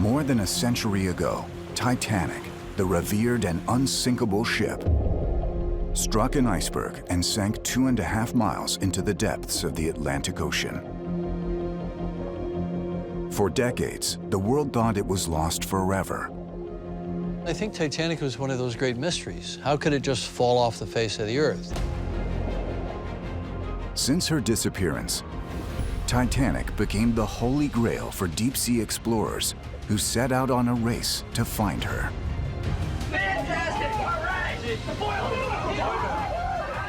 More than a century ago, Titanic, the revered and unsinkable ship, struck an iceberg and sank 2.5 miles into the depths of the Atlantic Ocean. For decades, the world thought it was lost forever. I think Titanic was one of those great mysteries. How could it just fall off the face of the earth? Since her disappearance, Titanic became the holy grail for deep-sea explorers who set out on a race to find her. Fantastic! All right!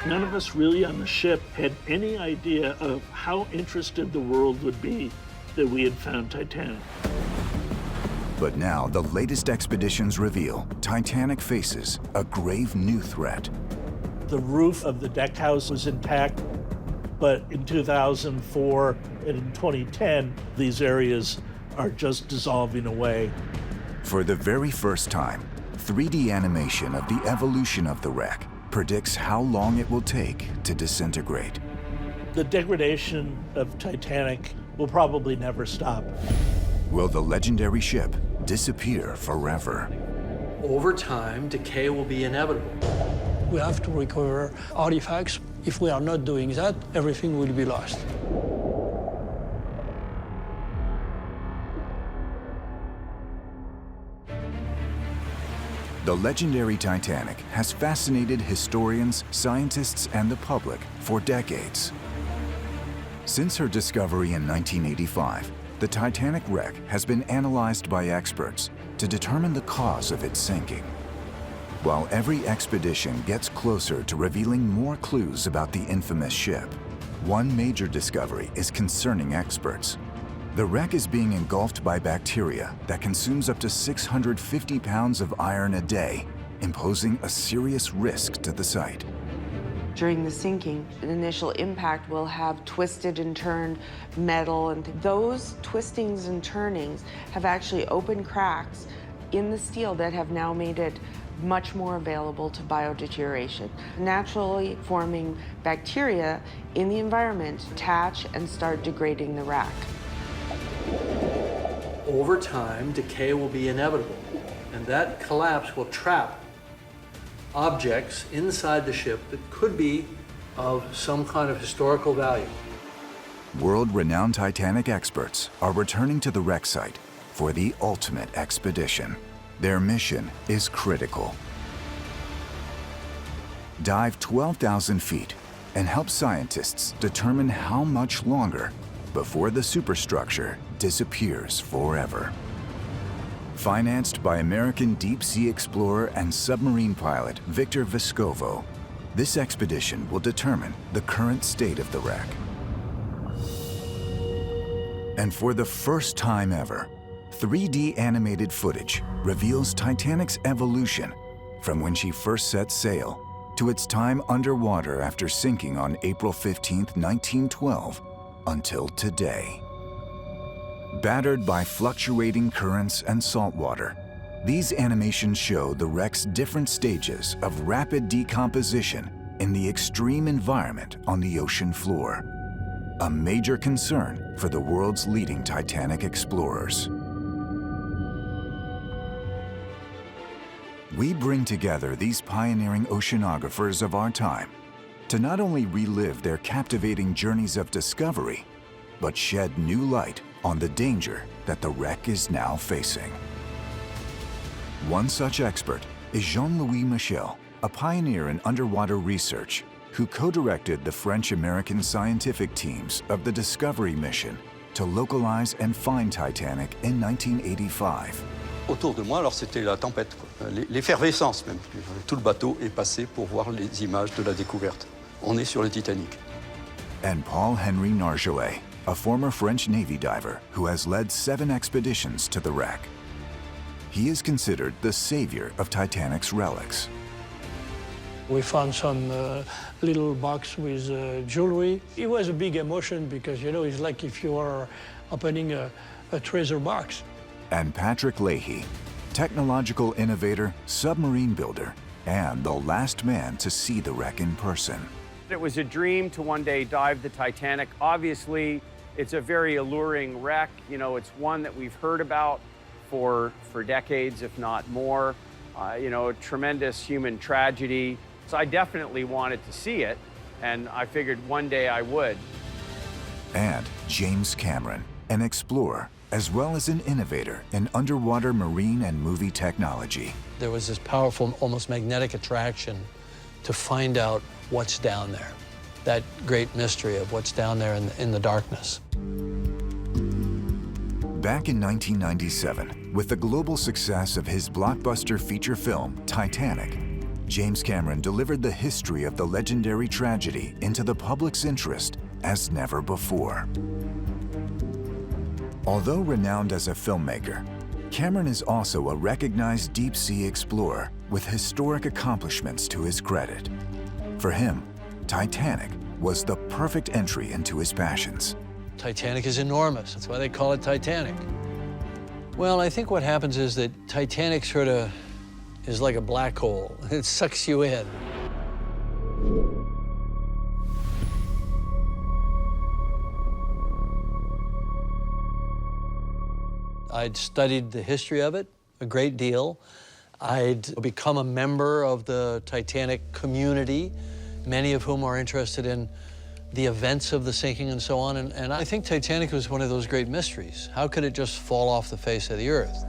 None of us really on the ship had any idea of how interested the world would be that we had found Titanic. But now the latest expeditions reveal Titanic faces a grave new threat. The roof of the deck house was intact, but in 2004 and in 2010, these areas are just dissolving away. For the very first time, 3D animation of the evolution of the wreck predicts how long it will take to disintegrate. The degradation of Titanic will probably never stop. Will the legendary ship disappear forever? Over time, decay will be inevitable. We have to recover artifacts. If we are not doing that, everything will be lost. The legendary Titanic has fascinated historians, scientists, and the public for decades. Since her discovery in 1985, the Titanic wreck has been analyzed by experts to determine the cause of its sinking. While every expedition gets closer to revealing more clues about the infamous ship, one major discovery is concerning experts. The wreck is being engulfed by bacteria that consumes up to 650 pounds of iron a day, imposing a serious risk to the site. During the sinking, an initial impact will have twisted and turned metal, and those twistings and turnings have actually opened cracks in the steel that have now made it much more available to biodeterioration. Naturally forming bacteria in the environment attach and start degrading the wreck. Over time, decay will be inevitable, and that collapse will trap objects inside the ship that could be of some kind of historical value. World-renowned Titanic experts are returning to the wreck site for the ultimate expedition. Their mission is critical. Dive 12,000 feet and help scientists determine how much longer before the superstructure disappears forever. Financed by American deep-sea explorer and submarine pilot Victor Vescovo, this expedition will determine the current state of the wreck. And for the first time ever, 3D animated footage reveals Titanic's evolution from when she first set sail to its time underwater after sinking on April 15, 1912, until today. Battered by fluctuating currents and salt water, these animations show the wreck's different stages of rapid decomposition in the extreme environment on the ocean floor, a major concern for the world's leading Titanic explorers. We bring together these pioneering oceanographers of our time to not only relive their captivating journeys of discovery, but shed new light on the danger that the wreck is now facing. One such expert is Jean-Louis Michel, a pioneer in underwater research who co-directed the French-American scientific teams of the Discovery mission to localize and find Titanic in 1985. Autour de moi, alors c'était la tempête, quoi. L'effervescence même. Tout le bateau est passé pour voir les images de la découverte. On est sur le Titanic. And Paul-Henri Nargeolet, a former French Navy diver who has led 7 expeditions to the wreck. He is considered the savior of Titanic's relics. We found some little box with jewelry. It was a big emotion because, you know, it's like if you are opening a treasure box. And Patrick Leahy, technological innovator, submarine builder, and the last man to see the wreck in person. It was a dream to one day dive the Titanic. Obviously, it's a very alluring wreck. You know, it's one that we've heard about for decades, if not more. You know, a tremendous human tragedy. So I definitely wanted to see it, and I figured one day I would. And James Cameron, an explorer, as well as an innovator in underwater marine and movie technology. There was this powerful, almost magnetic attraction to find out what's down there. That great mystery of what's down there in the darkness. Back in 1997, with the global success of his blockbuster feature film, Titanic, James Cameron delivered the history of the legendary tragedy into the public's interest as never before. Although renowned as a filmmaker, Cameron is also a recognized deep-sea explorer with historic accomplishments to his credit. For him, Titanic was the perfect entry into his passions. Titanic is enormous. That's why they call it Titanic. Well, I think what happens is that Titanic sort of is like a black hole. It sucks you in. I'd studied the history of it a great deal. I'd become a member of the Titanic community, many of whom are interested in the events of the sinking and so on. And I think Titanic was one of those great mysteries. How could it just fall off the face of the earth?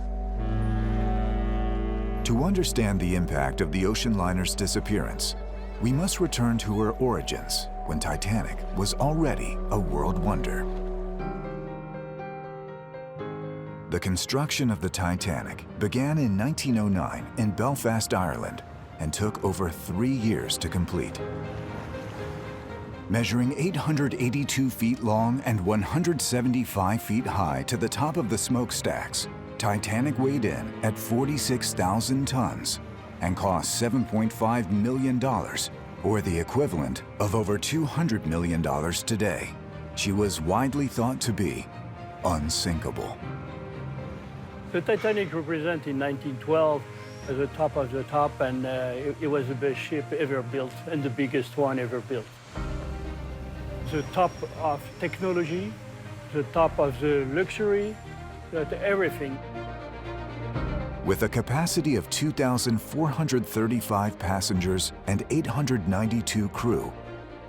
To understand the impact of the ocean liner's disappearance, we must return to her origins when Titanic was already a world wonder. The construction of the Titanic began in 1909 in Belfast, Ireland, and took over 3 years to complete. Measuring 882 feet long and 175 feet high to the top of the smokestacks, Titanic weighed in at 46,000 tons and cost $7.5 million, or the equivalent of over $200 million today. She was widely thought to be unsinkable. The Titanic represented in 1912 as the top of the top, and it was the best ship ever built and the biggest one ever built. The top of technology, the top of the luxury, everything. With a capacity of 2,435 passengers and 892 crew,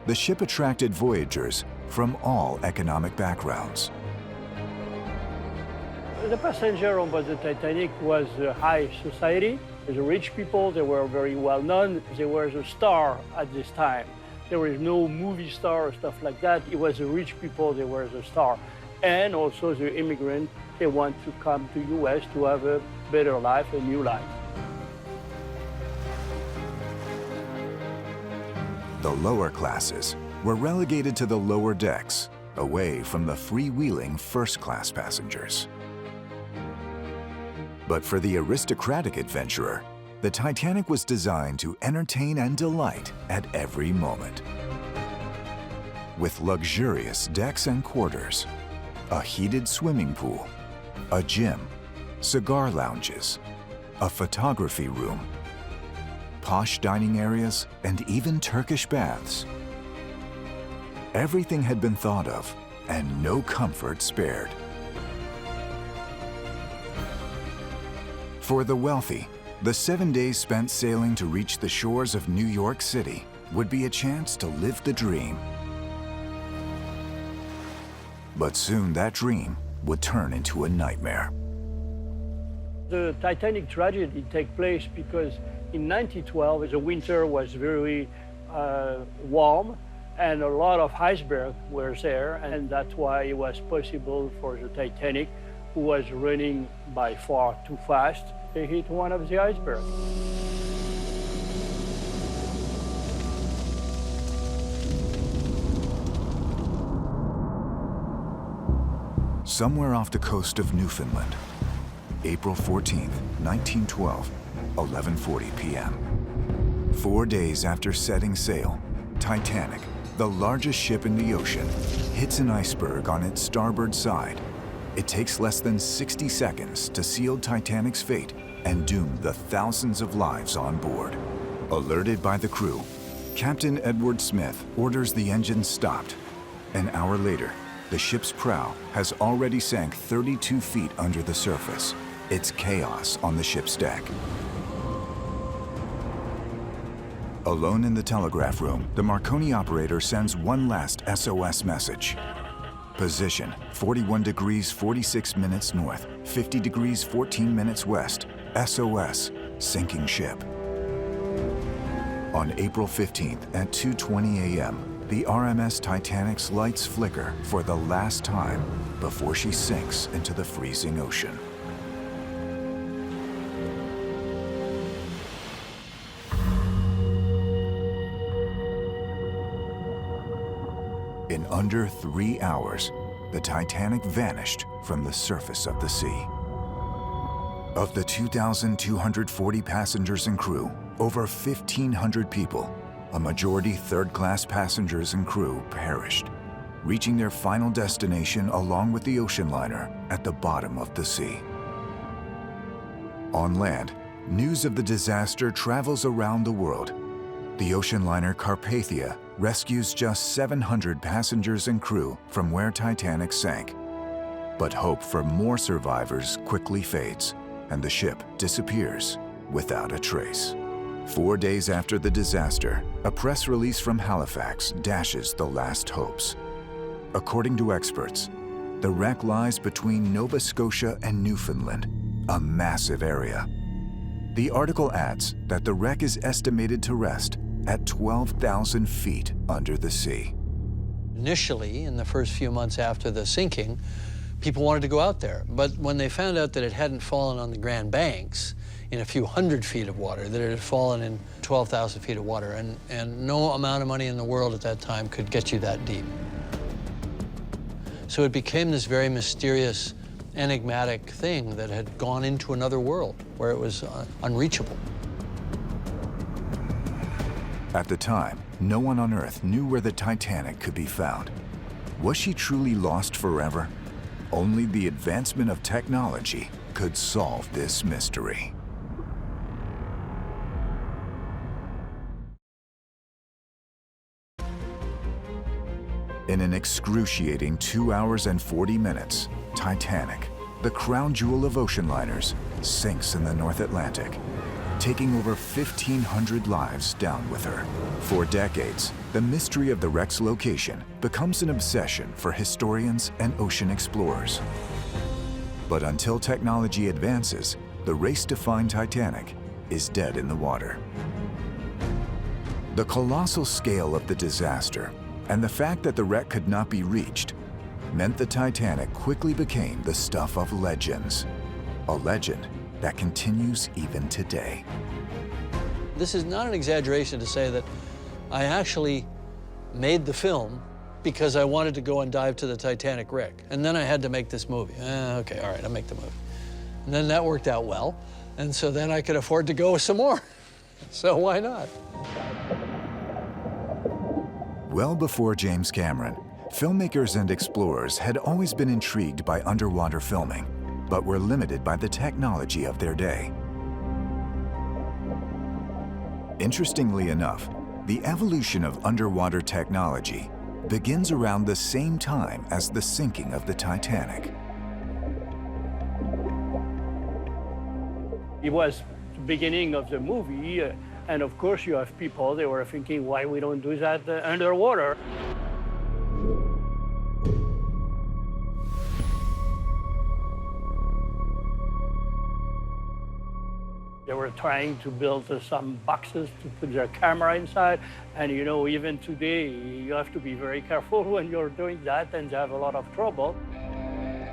the ship attracted voyagers from all economic backgrounds. The passenger on board the Titanic was high society. The rich people, they were very well known. They were the star at this time. There was no movie star or stuff like that. It was the rich people, they were the star. And also the immigrant, they want to come to US to have a better life, a new life. The lower classes were relegated to the lower decks, away from the freewheeling first-class passengers. But for the aristocratic adventurer, the Titanic was designed to entertain and delight at every moment. With luxurious decks and quarters, a heated swimming pool, a gym, cigar lounges, a photography room, posh dining areas, and even Turkish baths. Everything had been thought of, and no comfort spared. For the wealthy, the 7 days spent sailing to reach the shores of New York City would be a chance to live the dream. But soon that dream would turn into a nightmare. The Titanic tragedy took place because in 1912, the winter was very warm, and a lot of icebergs were there, and that's why it was possible for the Titanic, who was running by far too fast, to hit one of the icebergs. Somewhere off the coast of Newfoundland, April 14th, 1912, 11:40 p.m. 4 days after setting sail, Titanic, the largest ship in the ocean, hits an iceberg on its starboard side. It takes less than 60 seconds to seal Titanic's fate and doom the thousands of lives on board. Alerted by the crew, Captain Edward Smith orders the engines stopped. An hour later, the ship's prow has already sank 32 feet under the surface, It's chaos on the ship's deck. Alone in the telegraph room, the Marconi operator sends one last SOS message. Position 41 degrees 46 minutes north, 50 degrees 14 minutes west. SOS, sinking ship. On April 15th at 2:20 a.m., the RMS Titanic's lights flicker for the last time before she sinks into the freezing ocean. In under 3 hours, the Titanic vanished from the surface of the sea. Of the 2,240 passengers and crew, over 1,500 people, a majority third-class passengers and crew, perished, reaching their final destination along with the ocean liner at the bottom of the sea. On land, news of the disaster travels around the world. The ocean liner Carpathia rescues just 700 passengers and crew from where Titanic sank. But hope for more survivors quickly fades, and the ship disappears without a trace. 4 days after the disaster, a press release from Halifax dashes the last hopes. According to experts, the wreck lies between Nova Scotia and Newfoundland, a massive area. The article adds that the wreck is estimated to rest at 12,000 feet under the sea. Initially, in the first few months after the sinking, people wanted to go out there. But when they found out that it hadn't fallen on the Grand Banks in a few hundred feet of water, that it had fallen in 12,000 feet of water, and no amount of money in the world at that time could get you that deep. So it became this very mysterious, enigmatic thing that had gone into another world where it was unreachable. At the time, no one on Earth knew where the Titanic could be found. Was she truly lost forever? Only the advancement of technology could solve this mystery. In an excruciating 2 hours and 40 minutes, Titanic, the crown jewel of ocean liners, sinks in the North Atlantic, taking over 1,500 lives down with her. For decades, the mystery of the wreck's location becomes an obsession for historians and ocean explorers. But until technology advances, the race to find Titanic is dead in the water. The colossal scale of the disaster and the fact that the wreck could not be reached meant the Titanic quickly became the stuff of legends. A legend that continues even today. This is not an exaggeration to say that I actually made the film because I wanted to go and dive to the Titanic wreck. And then I had to make this movie. Okay, all right, I'll make the movie. And then that worked out well. And so then I could afford to go some more. So why not? Well before James Cameron, filmmakers and explorers had always been intrigued by underwater filming, but were limited by the technology of their day. Interestingly enough, the evolution of underwater technology begins around the same time as the sinking of the Titanic. It was the beginning of the movie, and of course you have people, they were thinking, why we don't do that underwater? They were trying to build some boxes to put their camera inside. And you know, even today, you have to be very careful when you're doing that, and you have a lot of trouble.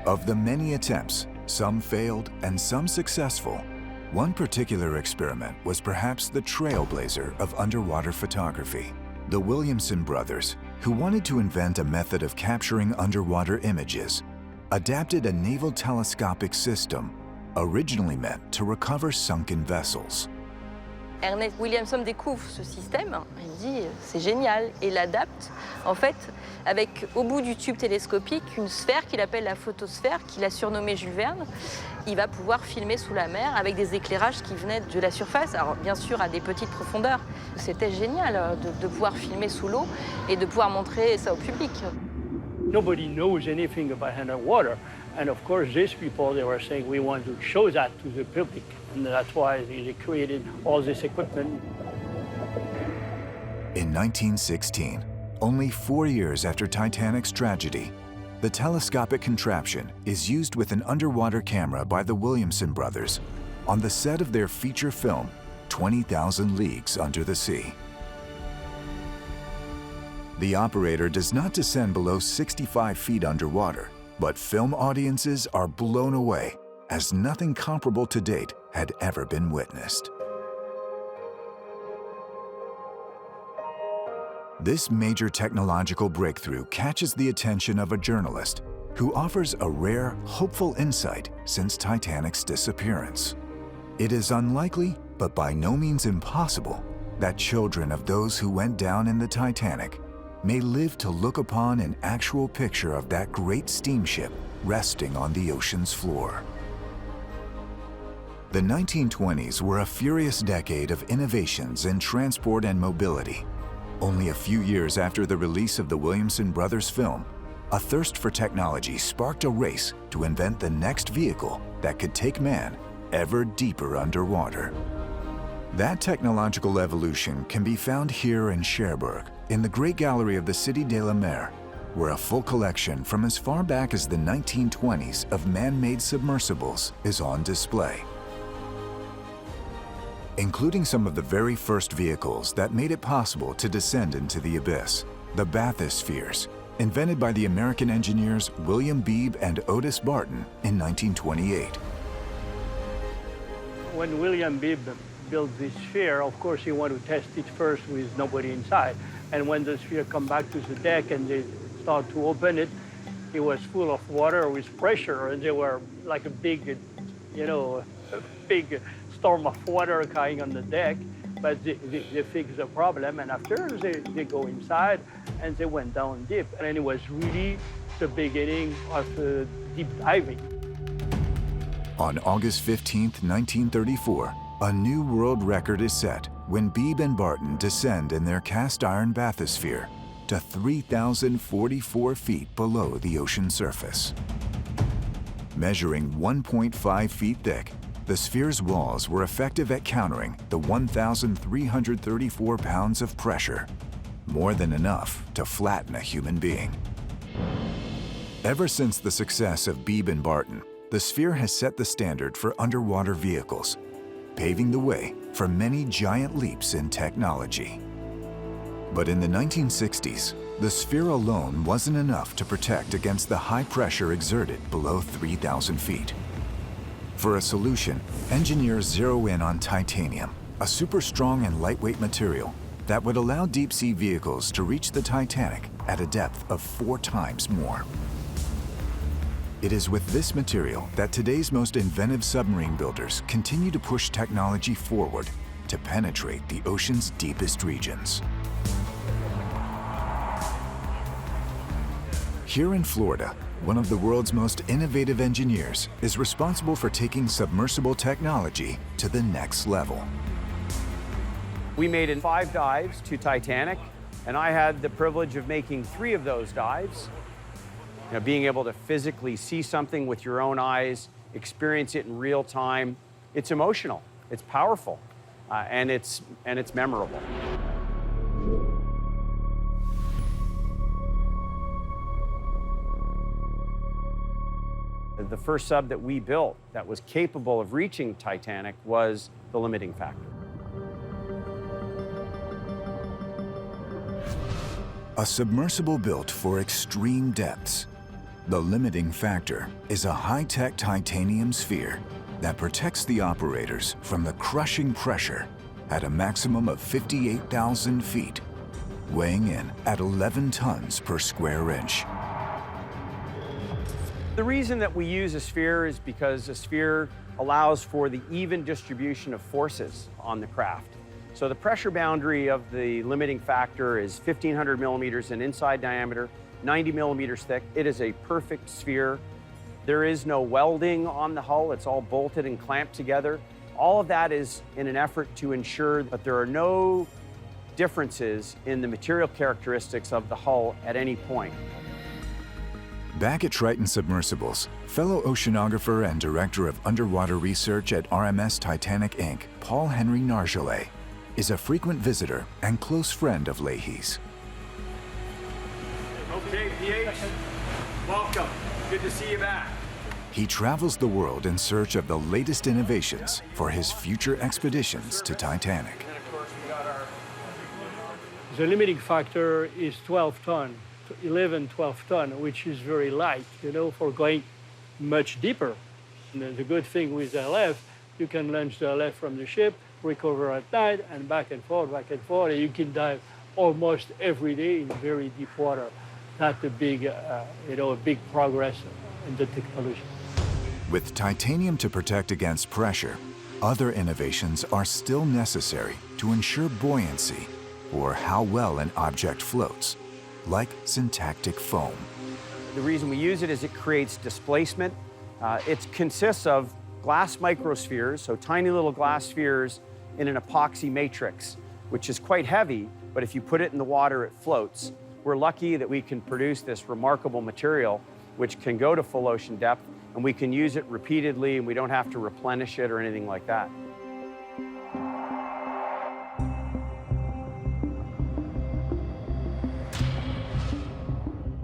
Of the many attempts, some failed and some successful, one particular experiment was perhaps the trailblazer of underwater photography. The Williamson brothers, who wanted to invent a method of capturing underwater images, adapted a naval telescopic system originally meant to recover sunken vessels. Ernest Williamson découvre ce système, il dit c'est génial et l'adapte en fait avec au bout du tube télescopique une sphère qu'il appelle la photosphère, qu'il a surnommée Jules Verne. Il va pouvoir filmer sous la mer avec des éclairages qui venaient de la surface, alors bien sûr à des petites profondeurs. C'était génial de pouvoir filmer sous l'eau et de pouvoir montrer ça au public. Nobody knows anything about underwater. And of course, these people, they were saying, we want to show that to the public. And that's why they created all this equipment. In 1916, only 4 years after Titanic's tragedy, the telescopic contraption is used with an underwater camera by the Williamson brothers on the set of their feature film, 20,000 Leagues Under the Sea. The operator does not descend below 65 feet underwater, but film audiences are blown away as nothing comparable to date had ever been witnessed. This major technological breakthrough catches the attention of a journalist who offers a rare, hopeful insight since Titanic's disappearance. It is unlikely, but by no means impossible, that children of those who went down in the Titanic may live to look upon an actual picture of that great steamship resting on the ocean's floor. The 1920s were a furious decade of innovations in transport and mobility. Only a few years after the release of the Williamson brothers' film, a thirst for technology sparked a race to invent the next vehicle that could take man ever deeper underwater. That technological evolution can be found here in Cherbourg, in the Great Gallery of the Cité de la Mer, where a full collection from as far back as the 1920s of man-made submersibles is on display, including some of the very first vehicles that made it possible to descend into the abyss, the bathyspheres, invented by the American engineers William Beebe and Otis Barton in 1928. When William Beebe built this sphere, of course, he wanted to test it first with nobody inside. And when the sphere come back to the deck and they start to open it, it was full of water with pressure, and they were like a big, a big storm of water coming on the deck. But they fixed the problem, and after they go inside and they went down deep. And it was really the beginning of deep diving. On August 15, 1934, a new world record is set when Beebe and Barton descend in their cast-iron bathysphere to 3,044 feet below the ocean surface. Measuring 1.5 feet thick, the sphere's walls were effective at countering the 1,334 pounds of pressure, more than enough to flatten a human being. Ever since the success of Beebe and Barton, the sphere has set the standard for underwater vehicles, paving the way for many giant leaps in technology. But in the 1960s, the sphere alone wasn't enough to protect against the high pressure exerted below 3,000 feet. For a solution, engineers zero in on titanium, a super strong and lightweight material that would allow deep-sea vehicles to reach the Titanic at a depth of 4 times more. It is with this material that today's most inventive submarine builders continue to push technology forward to penetrate the ocean's deepest regions. Here in Florida, one of the world's most innovative engineers is responsible for taking submersible technology to the next level. We made 5 dives to Titanic, and I had the privilege of making 3 of those dives. Being able to physically see something with your own eyes, experience it in real time, it's emotional, it's powerful, and it's memorable. The first sub that we built that was capable of reaching Titanic was the limiting factor. A submersible built for extreme depths. The limiting factor is a high-tech titanium sphere that protects the operators from the crushing pressure at a maximum of 58,000 feet, weighing in at 11 tons per square inch. The reason that we use a sphere is because a sphere allows for the even distribution of forces on the craft. So the pressure boundary of the limiting factor is 1,500 millimeters in inside diameter, 90 millimeters thick. It is a perfect sphere. There is no welding on the hull. It's all bolted and clamped together. All of that is in an effort to ensure that there are no differences in the material characteristics of the hull at any point. Back at Triton Submersibles, fellow oceanographer and director of underwater research at RMS Titanic Inc., Paul Henry Nargeolet, is a frequent visitor and close friend of Leahy's. Okay, PH, welcome. Good to see you back. He travels the world in search of the latest innovations for his future expeditions to Titanic. And of course, we got our... The limiting factor is 12 ton, 11, 12 ton, which is very light, you know, for going much deeper. And the good thing with the LF, you can launch the LF from the ship, recover at night, and back and forth, and you can dive almost every day in very deep water. That's a big, a big progress in the technology. With titanium to protect against pressure, other innovations are still necessary to ensure buoyancy or how well an object floats, like syntactic foam. The reason we use it is it creates displacement. It consists of glass microspheres, so tiny little glass spheres in an epoxy matrix, which is quite heavy, but if you put it in the water, it floats. We're lucky that we can produce this remarkable material, which can go to full ocean depth, and we can use it repeatedly, and we don't have to replenish it or anything like that.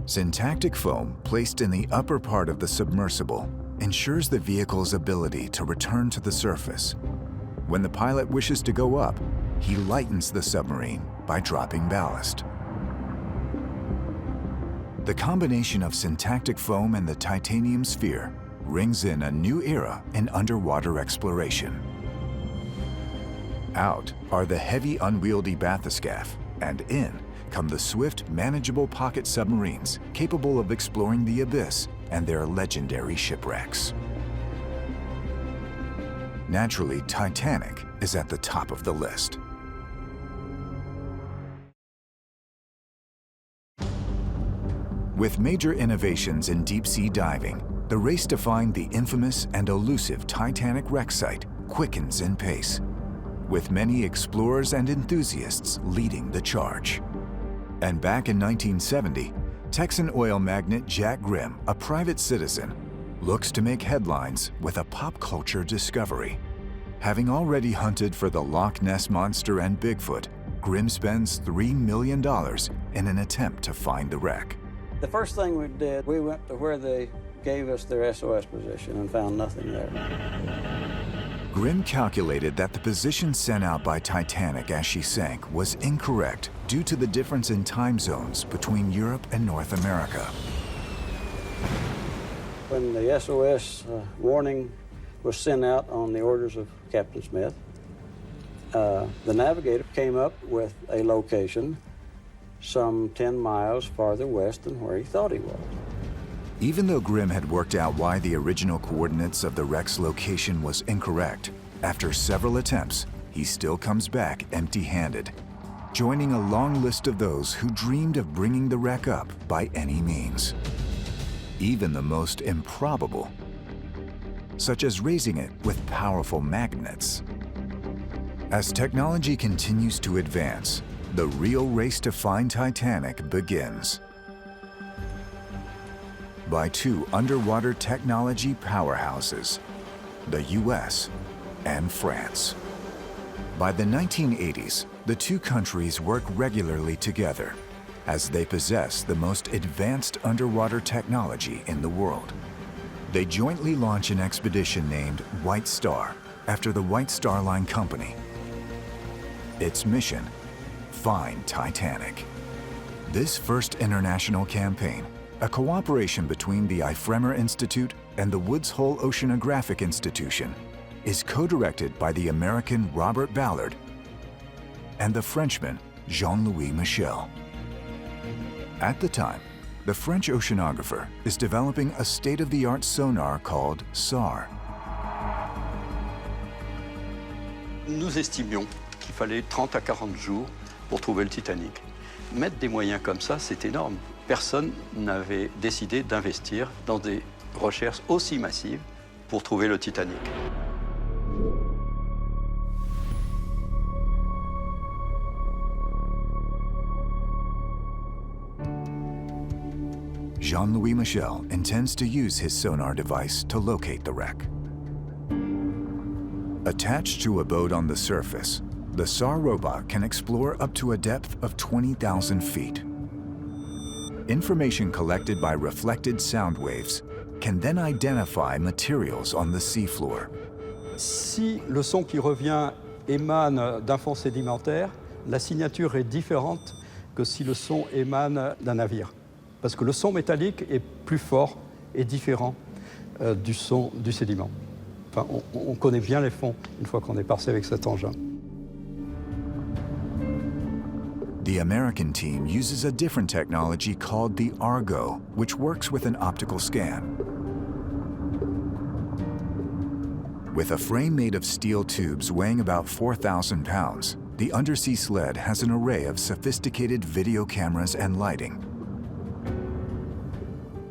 Syntactic foam placed in the upper part of the submersible ensures the vehicle's ability to return to the surface. When the pilot wishes to go up, he lightens the submarine by dropping ballast. The combination of syntactic foam and the titanium sphere rings in a new era in underwater exploration. Out are the heavy, unwieldy bathyscaphe, and in come the swift, manageable pocket submarines capable of exploring the abyss and their legendary shipwrecks. Naturally, Titanic is at the top of the list. With major innovations in deep-sea diving, the race to find the infamous and elusive Titanic wreck site quickens in pace, with many explorers and enthusiasts leading the charge. And back in 1970, Texan oil magnate Jack Grimm, a private citizen, looks to make headlines with a pop culture discovery. Having already hunted for the Loch Ness Monster and Bigfoot, Grimm spends $3 million in an attempt to find the wreck. The first thing we did, we went to where they gave us their SOS position and found nothing there. Grimm calculated that the position sent out by Titanic as she sank was incorrect due to the difference in time zones between Europe and North America. When the SOS warning was sent out on the orders of Captain Smith, the navigator came up with a location some 10 miles farther west than where he thought he was. Even though Grimm had worked out why the original coordinates of the wreck's location was incorrect, after several attempts, he still comes back empty-handed, joining a long list of those who dreamed of bringing the wreck up by any means, even the most improbable, such as raising it with powerful magnets. As technology continues to advance, the real race to find Titanic begins. By two underwater technology powerhouses, the US and France. By the 1980s, the two countries work regularly together as they possess the most advanced underwater technology in the world. They jointly launch an expedition named White Star after the White Star Line Company. Its mission: find Titanic. This first international campaign, a cooperation between the Ifremer Institute and the Woods Hole Oceanographic Institution, is co-directed by the American Robert Ballard and the Frenchman Jean-Louis Michel. At the time, the French oceanographer is developing a state-of-the-art sonar called SAR. Nous estimions qu'il fallait 30 à 40 jours pour trouver le Titanic. Mettre des moyens comme ça, c'est énorme. Personne n'avait décidé d'investir dans des recherches aussi massives pour trouver le Titanic. Jean-Louis Michel intends to use his sonar device to locate the wreck. Attached to a boat on the surface, the SAR robot can explore up to a depth of 20,000 feet. Information collected by reflected sound waves can then identify materials on the seafloor. Si le son qui revient émane d'un fond sédimentaire, la signature est différente que si le son émane d'un navire. Parce que le son métallique est plus fort et différent du son du sédiment. Enfin, on connaît bien les fonds une fois qu'on est passé avec cet engin. The American team uses a different technology called the Argo, which works with an optical scan. With a frame made of steel tubes weighing about 4,000 pounds, the undersea sled has an array of sophisticated video cameras and lighting.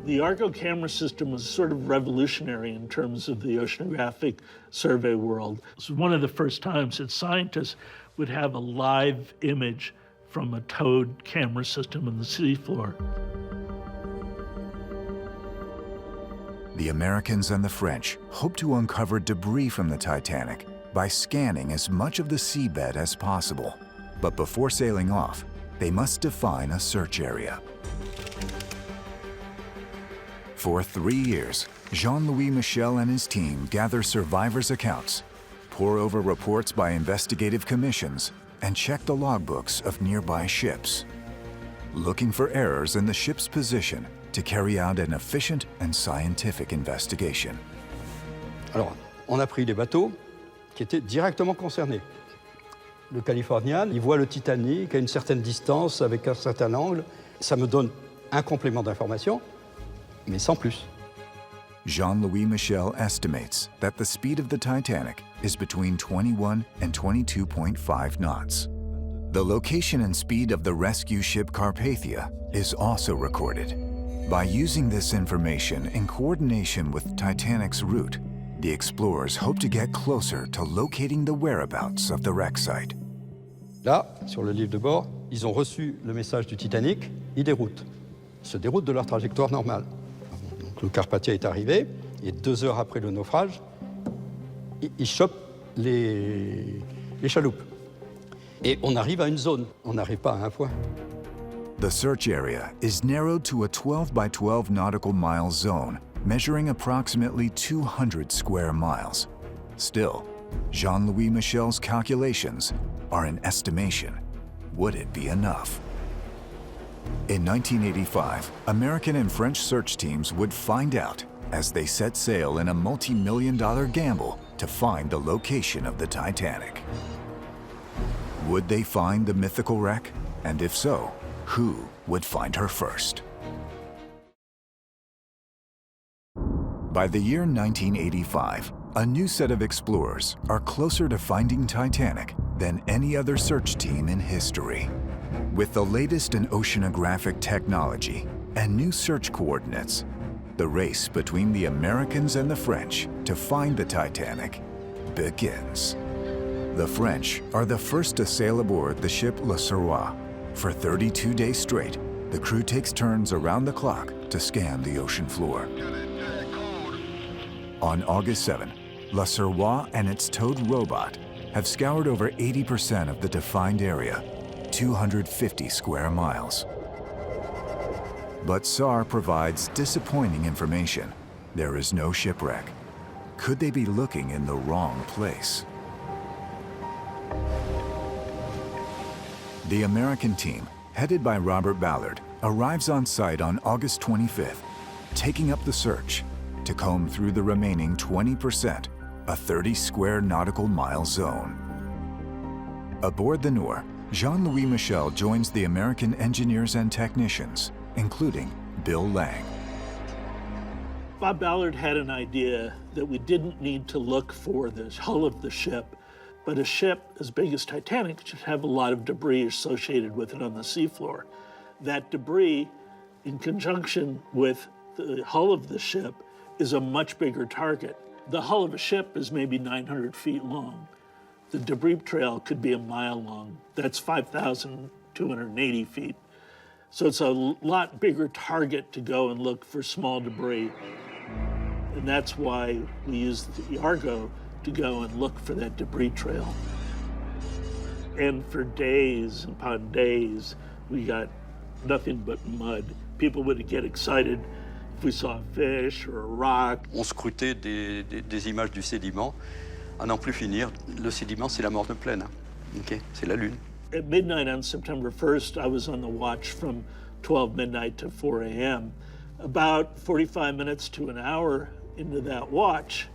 The Argo camera system was sort of revolutionary in terms of the oceanographic survey world. It was one of the first times that scientists would have a live image from a towed camera system on the seafloor. The Americans and the French hope to uncover debris from the Titanic by scanning as much of the seabed as possible. But before sailing off, they must define a search area. For 3 years, Jean-Louis Michel and his team gather survivors' accounts, pore over reports by investigative commissions, and check the logbooks of nearby ships, looking for errors in the ship's position to carry out an efficient and scientific investigation. Alors, on a pris des bateaux qui étaient directement concernés. Le Californien, il voit le Titanic à une certaine distance, avec un certain angle. Ça me donne un complément d'information, mais sans plus. Jean-Louis Michel estimates that the speed of the Titanic is between 21 and 22.5 knots. The location and speed of the rescue ship Carpathia is also recorded. By using this information in coordination with Titanic's route, the explorers hope to get closer to locating the whereabouts of the wreck site. Là, sur le livre de bord, ils ont reçu le message du Titanic, ils déroutent. Ils se déroutent de leur trajectoire normale. Donc, le Carpathia est arrivé, et 2 heures après le naufrage, ils chopent les chaloupes. Et on arrive à une zone, on n'arrive pas à un point. The search area is narrowed to a 12 by 12 nautical mile zone, measuring approximately 200 square miles. Still, Jean-Louis Michel's calculations are an estimation. Would it be enough? In 1985, American and French search teams would find out as they set sail in a multi-million-dollar gamble to find the location of the Titanic. Would they find the mythical wreck? And if so, who would find her first? By the year 1985, a new set of explorers are closer to finding Titanic than any other search team in history. With the latest in oceanographic technology and new search coordinates, the race between the Americans and the French to find the Titanic begins. The French are the first to sail aboard the ship Le Suroît. For 32 days straight, the crew takes turns around the clock to scan the ocean floor. On August 7, Le Suroît and its towed robot have scoured over 80% of the defined area, 250 square miles. But SAR provides disappointing information. There is no shipwreck. Could they be looking in the wrong place? The American team, headed by Robert Ballard, arrives on site on August 25th, taking up the search to comb through the remaining 20%, a 30 square nautical mile zone. Aboard the Noor, Jean-Louis Michel joins the American engineers and technicians, including Bill Lang. Bob Ballard had an idea that we didn't need to look for the hull of the ship, but a ship as big as Titanic should have a lot of debris associated with it on the seafloor. That debris, in conjunction with the hull of the ship, is a much bigger target. The hull of a ship is maybe 900 feet long. The debris trail could be a mile long. That's 5,280 feet. So it's a lot bigger target to go and look for small debris. And that's why we used the Argo to go and look for that debris trail. And for days upon days, we got nothing but mud. People would get excited if we saw a fish or a rock. On scrutait des images du sédiment à n'en plus finir. Le sédiment, c'est la morne plaine. Okay? C'est la Lune. At midnight on September 1st, I was on the watch from 12 midnight to 4 a.m. About 45 minutes to an hour into that watch,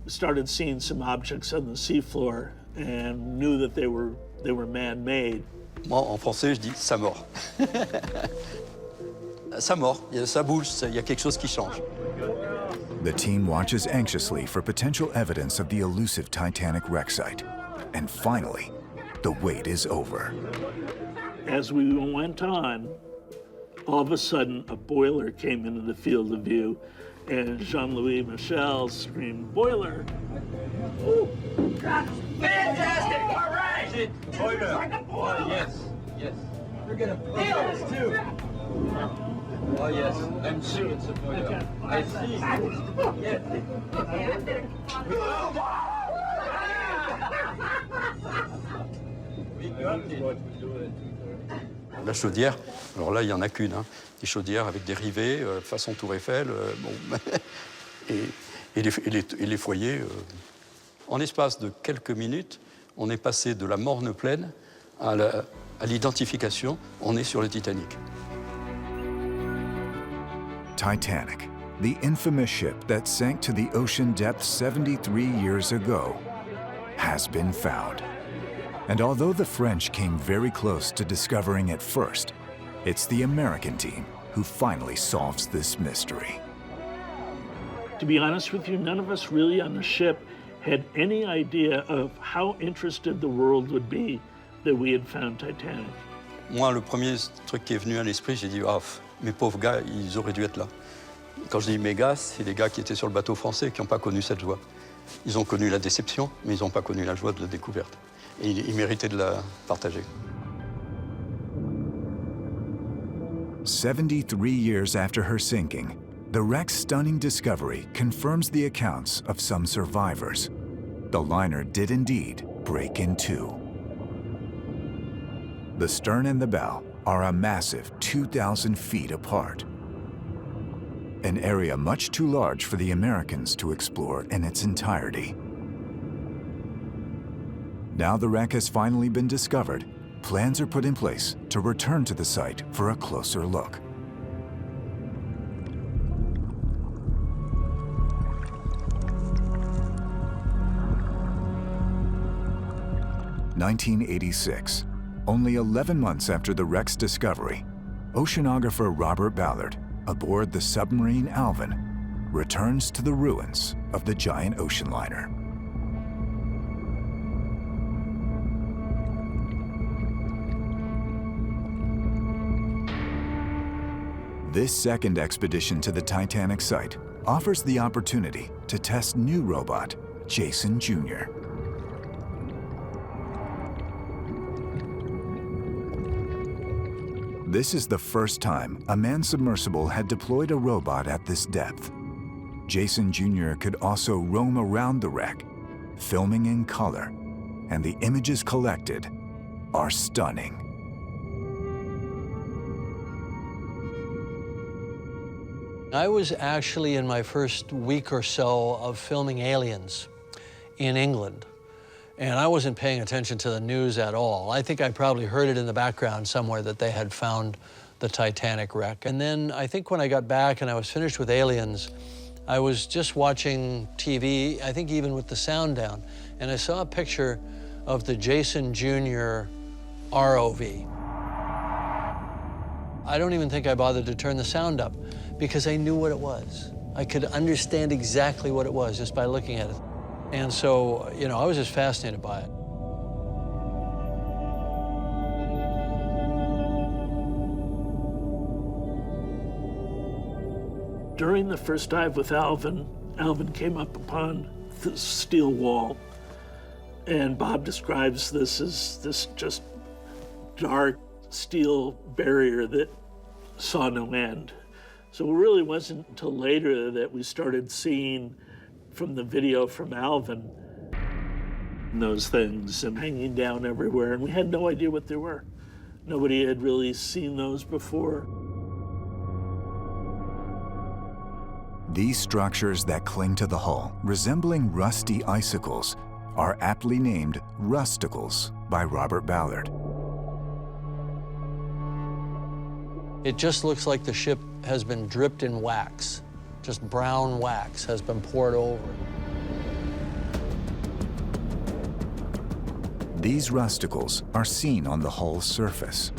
we started seeing some objects on the seafloor and knew that they were man-made. Moi, en français, je dis ça mord. Ça mord, ça bouge, il y a quelque chose qui change. The team watches anxiously for potential evidence of the elusive Titanic wreck site. And finally, the wait is over. As we went on, all of a sudden, a boiler came into the field of view, and Jean-Louis Michel screamed, "Boiler!" Ooh, fantastic! All right! Boiler! Oh, yes, yes. We're gonna nail this too. Oh, yes, I'm sure it's a boiler. I see. Yes. We got it. La chaudière, alors là, il n'y en a qu'une. Hein. Des chaudières avec des rivets, façon Tour Eiffel, bon, et les foyers. En l'espace de quelques minutes, on est passé de la morne plaine à l'identification. On est sur le Titanic. Titanic, the infamous ship that sank to the ocean depths 73 years ago, has been found. And although the French came very close to discovering it first, it's the American team who finally solves this mystery. To be honest with you, none of us really on the ship had any idea of how interested the world would be that we had found Titanic. Moi, le premier truc qui est venu à l'esprit, j'ai dit, ah, mes pauvres gars, ils auraient dû être là. Quand je dis mes gars, c'est les gars qui étaient sur le bateau français qui n'ont pas connu cette joie. Ils ont connu la déception, mais ils n'ont pas connu la joie de la découverte. Et ils méritaient de la partager. 73 years after her sinking, the wreck's stunning discovery confirms the accounts of some survivors. The liner did indeed break in two. The stern and the bow are a massive 2,000 feet apart, an area much too large for the Americans to explore in its entirety. Now the wreck has finally been discovered, plans are put in place to return to the site for a closer look. (1986), only 11 months after the wreck's discovery, oceanographer Robert Ballard, aboard the submarine Alvin, returns to the ruins of the giant ocean liner. This second expedition to the Titanic site offers the opportunity to test new robot, Jason Jr. This is the first time a manned submersible had deployed a robot at this depth. Jason Jr. could also roam around the wreck, filming in color, and the images collected are stunning. I was actually in my first week or so of filming Aliens in England, and I wasn't paying attention to the news at all. I think I probably heard it in the background somewhere that they had found the Titanic wreck. And then I think when I got back and I was finished with Aliens, I was just watching TV, I think even with the sound down, and I saw a picture of the Jason Jr. ROV. I don't even think I bothered to turn the sound up because I knew what it was. I could understand exactly what it was just by looking at it. And so, you know, I was just fascinated by it. During the first dive with Alvin, Alvin came up upon the steel wall, and Bob describes this as this just dark steel barrier that saw no end. So it really wasn't until later that we started seeing from the video from Alvin those things and hanging down everywhere, and we had no idea what they were. Nobody had really seen those before. These structures that cling to the hull, resembling rusty icicles, are aptly named Rusticles by Robert Ballard. It just looks like the ship has been dripped in wax. Just brown wax has been poured over it. These rusticles are seen on the hull's surface.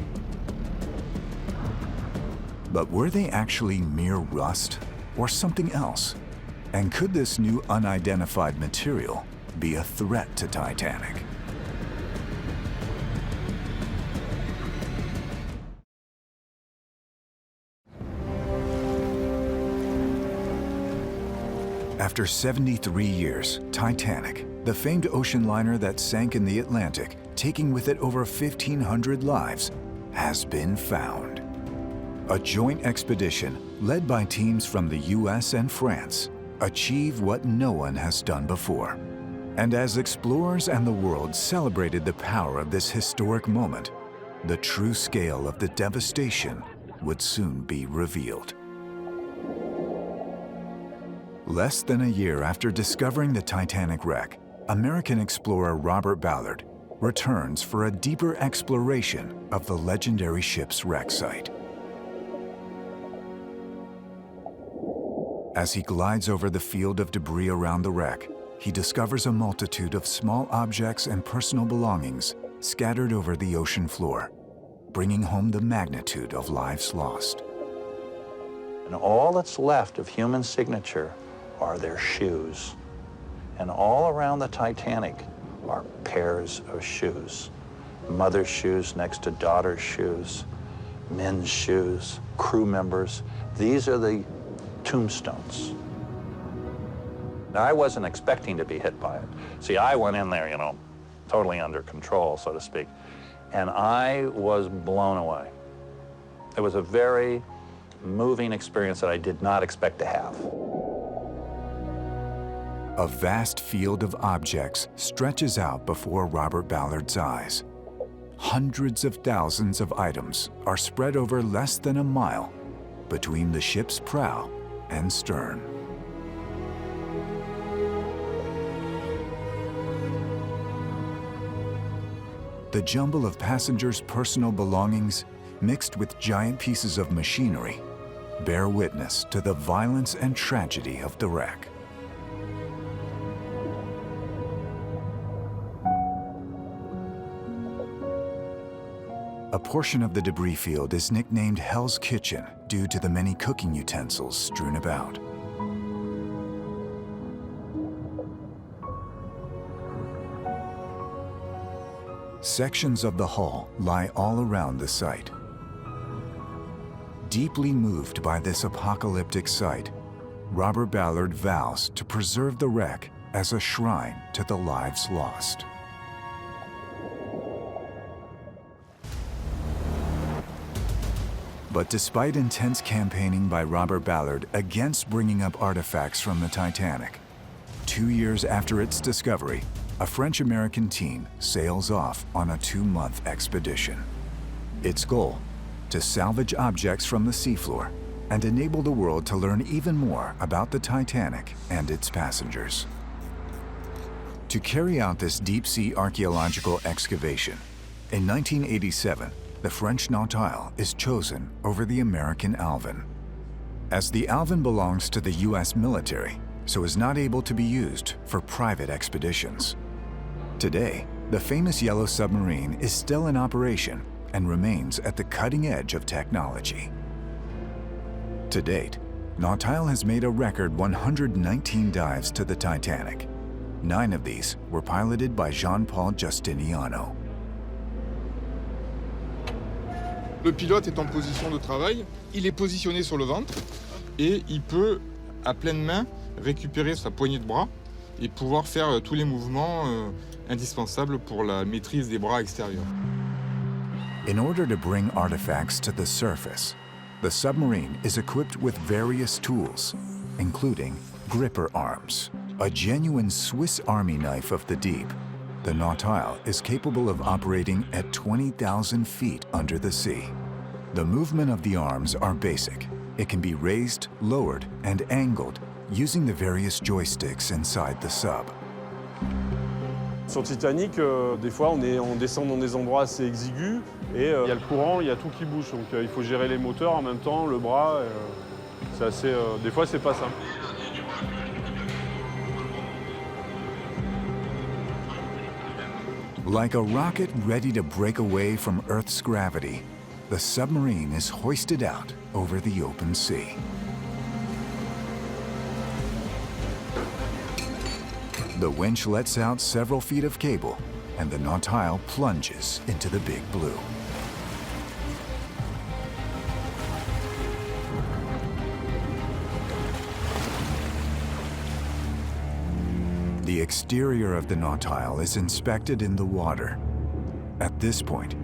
But were they actually mere rust or something else? And could this new unidentified material be a threat to Titanic? After 73 years, Titanic, the famed ocean liner that sank in the Atlantic, taking with it over 1,500 lives, has been found. A joint expedition led by teams from the US and France achieved what no one has done before. And as explorers and the world celebrated the power of this historic moment, the true scale of the devastation would soon be revealed. Less than a year after discovering the Titanic wreck, American explorer Robert Ballard returns for a deeper exploration of the legendary ship's wreck site. As he glides over the field of debris around the wreck, he discovers a multitude of small objects and personal belongings scattered over the ocean floor, bringing home the magnitude of lives lost. And all that's left of human signature are their shoes. And all around the Titanic are pairs of shoes. Mother's shoes next to daughter's shoes, men's shoes, crew members. These are the tombstones. Now, I wasn't expecting to be hit by it. See, I went in there, totally under control, so to speak, and I was blown away. It was a very moving experience that I did not expect to have. A vast field of objects stretches out before Robert Ballard's eyes. Hundreds of thousands of items are spread over less than a mile between the ship's prow and stern. The jumble of passengers' personal belongings, mixed with giant pieces of machinery, bear witness to the violence and tragedy of the wreck. A portion of the debris field is nicknamed Hell's Kitchen due to the many cooking utensils strewn about. Sections of the hull lie all around the site. Deeply moved by this apocalyptic sight, Robert Ballard vows to preserve the wreck as a shrine to the lives lost. But despite intense campaigning by Robert Ballard against bringing up artifacts from the Titanic, 2 years after its discovery, a French-American team sails off on a 2-month expedition. Its goal: to salvage objects from the seafloor and enable the world to learn even more about the Titanic and its passengers. To carry out this deep-sea archaeological excavation, in 1987, the French Nautile is chosen over the American Alvin. As the Alvin belongs to the US military, so is not able to be used for private expeditions. Today, the famous yellow submarine is still in operation and remains at the cutting edge of technology. To date, Nautile has made a record 119 dives to the Titanic. 9 of these were piloted by Jean-Paul Justiniano. Le pilote est en position de travail, il est positionné sur le ventre et il peut, à pleine main, récupérer sa poignée de bras et pouvoir faire tous les mouvements indispensables pour la maîtrise des bras extérieurs. In order to bring artifacts to the surface, The submarine is equipped with various tools, including gripper arms, a genuine Swiss Army knife of the deep. The Nautile is capable of operating at 20,000 feet under the sea. The movement of the arms are basic. It can be raised, lowered, and angled using the various joysticks inside the sub. Sur Titanic, des fois on descend dans des endroits assez exigus et il y a le courant, il y a tout qui bouge. Donc il faut gérer les moteurs en même temps, le bras. C'est assez, des fois c'est pas simple. Like a rocket ready to break away from Earth's gravity, the submarine is hoisted out over the open sea. The winch lets out several feet of cable, and the Nautile plunges into the big blue. The exterior of the Nautile is inspected in the water. At this point,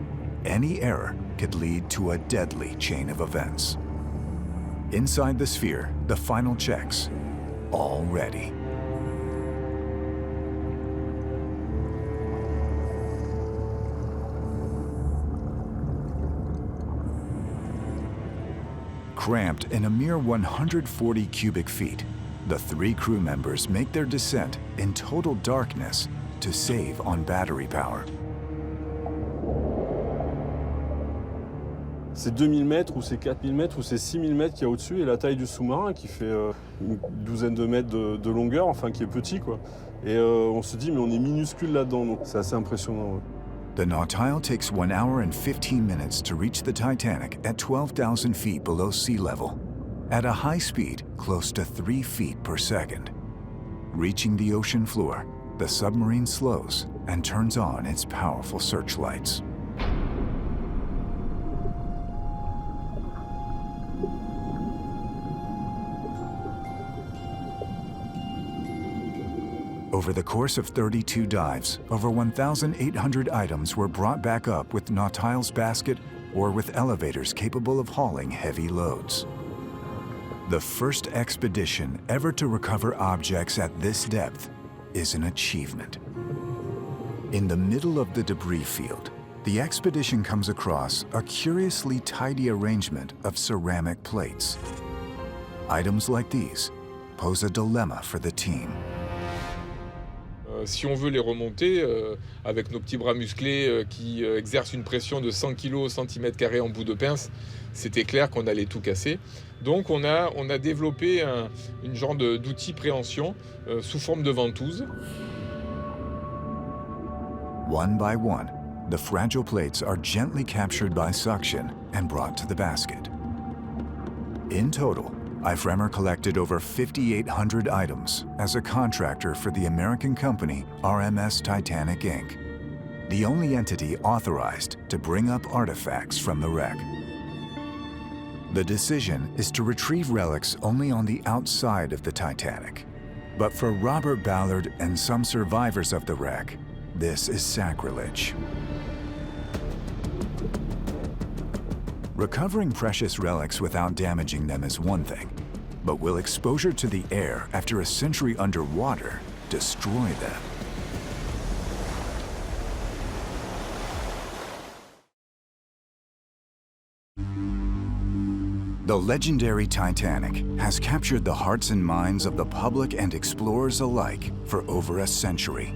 any error could lead to a deadly chain of events. Inside the sphere, the final checks, all ready. Cramped in a mere 140 cubic feet, the 3 crew members make their descent in total darkness to save on battery power. C'est 2000 mètres ou c'est 4000 mètres ou c'est 6000 mètres qu'il y a au-dessus et la taille du sous-marin qui fait une douzaine de mètres de longueur, enfin qui est petit quoi. Et on se dit mais on est minuscule là-dedans, donc c'est assez impressionnant. Ouais. The Nautile takes 1 hour and 15 minutes to reach the Titanic at 12,000 feet below sea level, at a high speed close to 3 feet per second. Reaching the ocean floor, the submarine slows and turns on its powerful searchlights. Over the course of 32 dives, over 1,800 items were brought back up with Nautile's basket or with elevators capable of hauling heavy loads. The first expedition ever to recover objects at this depth is an achievement. In the middle of the debris field, the expedition comes across a curiously tidy arrangement of ceramic plates. Items like these pose a dilemma for the team. Si on veut les remonter, avec nos petits bras musclés qui exercent une pression de 100 kg au centimètre carré en bout de pince, c'était clair qu'on allait tout casser. Donc on a développé une genre d'outil préhension sous forme de ventouse. One by one, the fragile plates are gently captured by suction and brought to the basket. In total, Ifremer collected over 5,800 items as a contractor for the American company RMS Titanic Inc., the only entity authorized to bring up artifacts from the wreck. The decision is to retrieve relics only on the outside of the Titanic. But for Robert Ballard and some survivors of the wreck, this is sacrilege. Recovering precious relics without damaging them is one thing, but will exposure to the air after a century underwater destroy them? The legendary Titanic has captured the hearts and minds of the public and explorers alike for over a century.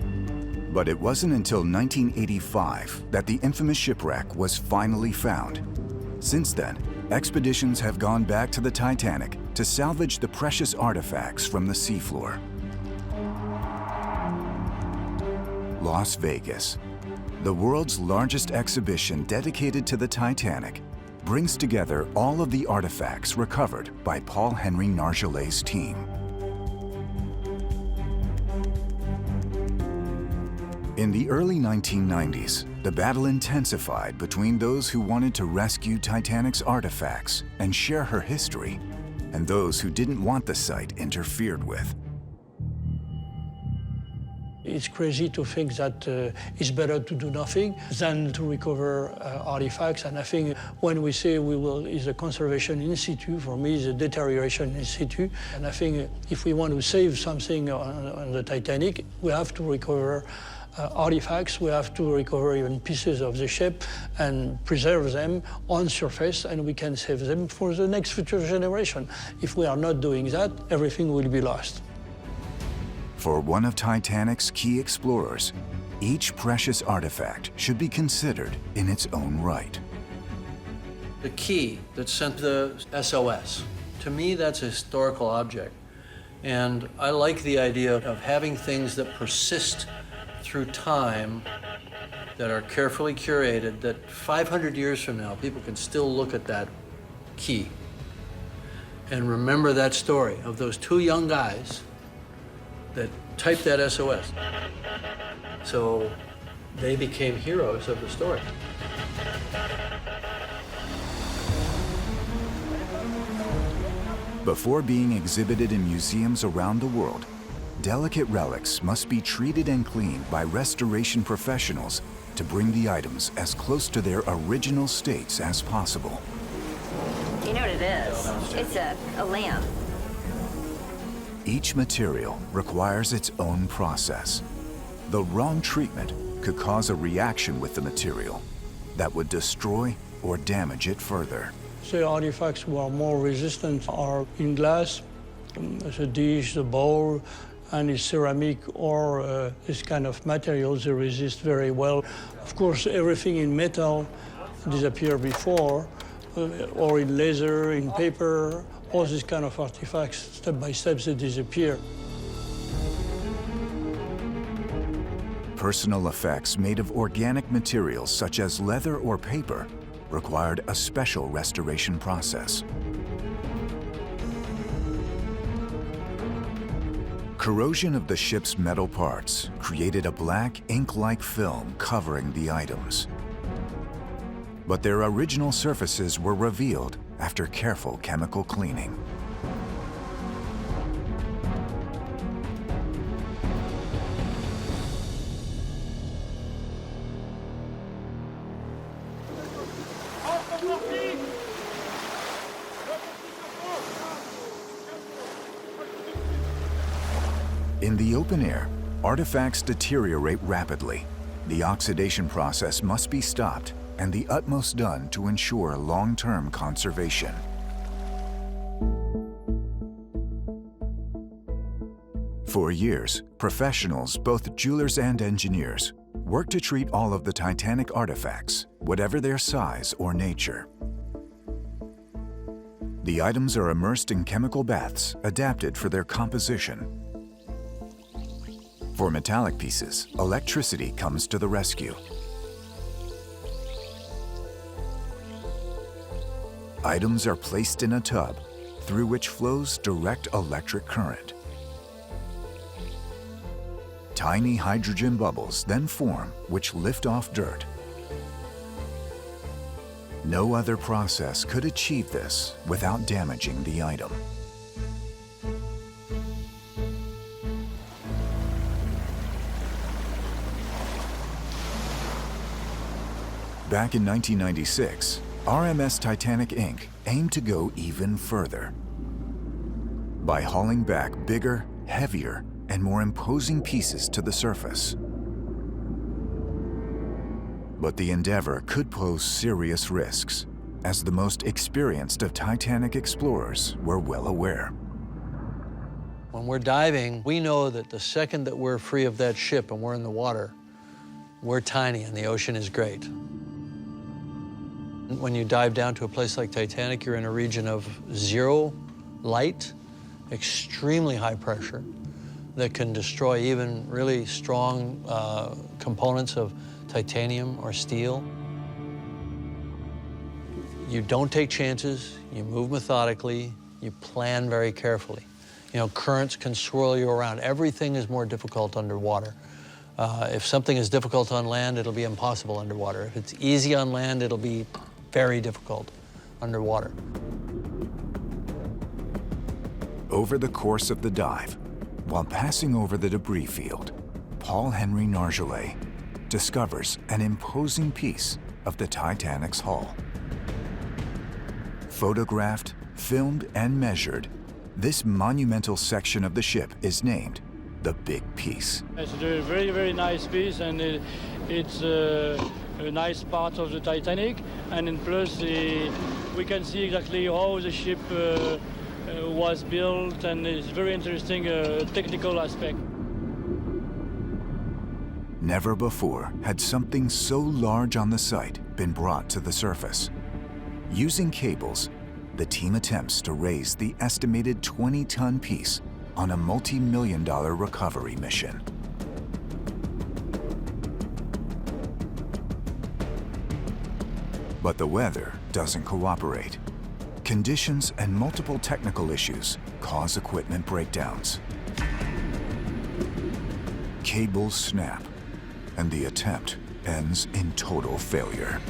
But it wasn't until 1985 that the infamous shipwreck was finally found. Since then, expeditions have gone back to the Titanic to salvage the precious artifacts from the seafloor. Las Vegas, the world's largest exhibition dedicated to the Titanic, brings together all of the artifacts recovered by Paul Henry Nargeolet's team. In the early 1990s, the battle intensified between those who wanted to rescue Titanic's artifacts and share her history, and those who didn't want the site interfered with. It's crazy to think that it's better to do nothing than to recover artifacts. And I think when we say is a conservation in situ, for me, it's a deterioration in situ. And I think if we want to save something on the Titanic, we have to recover artifacts, we have to recover even pieces of the ship and preserve them on surface, and we can save them for the next future generation. If we are not doing that, everything will be lost. For one of Titanic's key explorers, each precious artifact should be considered in its own right. The key that sent the SOS, to me, that's a historical object. And I like the idea of having things that persist through time, that are carefully curated, that 500 years from now, people can still look at that key and remember that story of those two young guys that typed that SOS. So they became heroes of the story. Before being exhibited in museums around the world, delicate relics must be treated and cleaned by restoration professionals to bring the items as close to their original states as possible. You know what it is? It's a lamp. Each material requires its own process. The wrong treatment could cause a reaction with the material that would destroy or damage it further. The artifacts who are more resistant are in glass, the dish, the bowl, and it's ceramic or this kind of materials, they resist very well. Of course, everything in metal disappeared before, or in leather, in paper, all these kind of artifacts, step by step, they disappear. Personal effects made of organic materials such as leather or paper required a special restoration process. Corrosion of the ship's metal parts created a black ink-like film covering the items. But their original surfaces were revealed after careful chemical cleaning. In the open air, artifacts deteriorate rapidly. The oxidation process must be stopped and the utmost done to ensure long-term conservation. For years, professionals, both jewelers and engineers, worked to treat all of the Titanic artifacts, whatever their size or nature. The items are immersed in chemical baths adapted for their composition. For metallic pieces, electricity comes to the rescue. Items are placed in a tub through which flows direct electric current. Tiny hydrogen bubbles then form, which lift off dirt. No other process could achieve this without damaging the item. Back in 1996, RMS Titanic Inc. aimed to go even further by hauling back bigger, heavier, and more imposing pieces to the surface. But the endeavor could pose serious risks, as the most experienced of Titanic explorers were well aware. When we're diving, we know that the second that we're free of that ship and we're in the water, we're tiny and the ocean is great. When you dive down to a place like Titanic, you're in a region of zero light, extremely high pressure that can destroy even really strong components of titanium or steel. You don't take chances, you move methodically, you plan very carefully. You know, currents can swirl you around. Everything is more difficult underwater. If something is difficult on land, it'll be impossible underwater. If it's easy on land, it'll be very difficult underwater. Over the course of the dive, while passing over the debris field, Paul Henry Nargeolet discovers an imposing piece of the Titanic's hull. Photographed, filmed, and measured, this monumental section of the ship is named the Big Piece. It's a very, very nice piece, and it's a nice part of the Titanic. And in plus, we can see exactly how the ship was built, and it's very interesting technical aspect. Never before had something so large on the site been brought to the surface. Using cables, the team attempts to raise the estimated 20-ton piece on a multi-million-dollar recovery mission. But the weather doesn't cooperate. Conditions and multiple technical issues cause equipment breakdowns. Cables snap, and the attempt ends in total failure.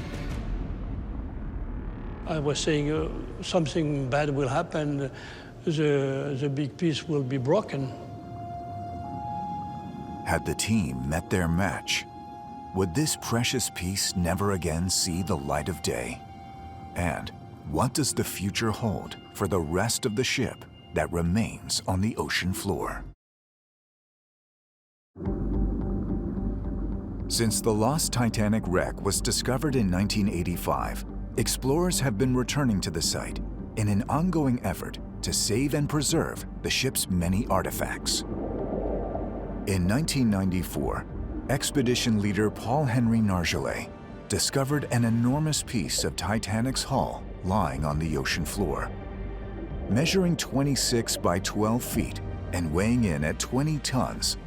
I was saying something bad will happen, the big piece will be broken. Had the team met their match, would this precious piece never again see the light of day? And what does the future hold for the rest of the ship that remains on the ocean floor? Since the lost Titanic wreck was discovered in 1985, explorers have been returning to the site in an ongoing effort to save and preserve the ship's many artifacts. In 1994, expedition leader Paul Henry Nargeolet discovered an enormous piece of Titanic's hull lying on the ocean floor. Measuring 26 by 12 feet and weighing in at 20 tons,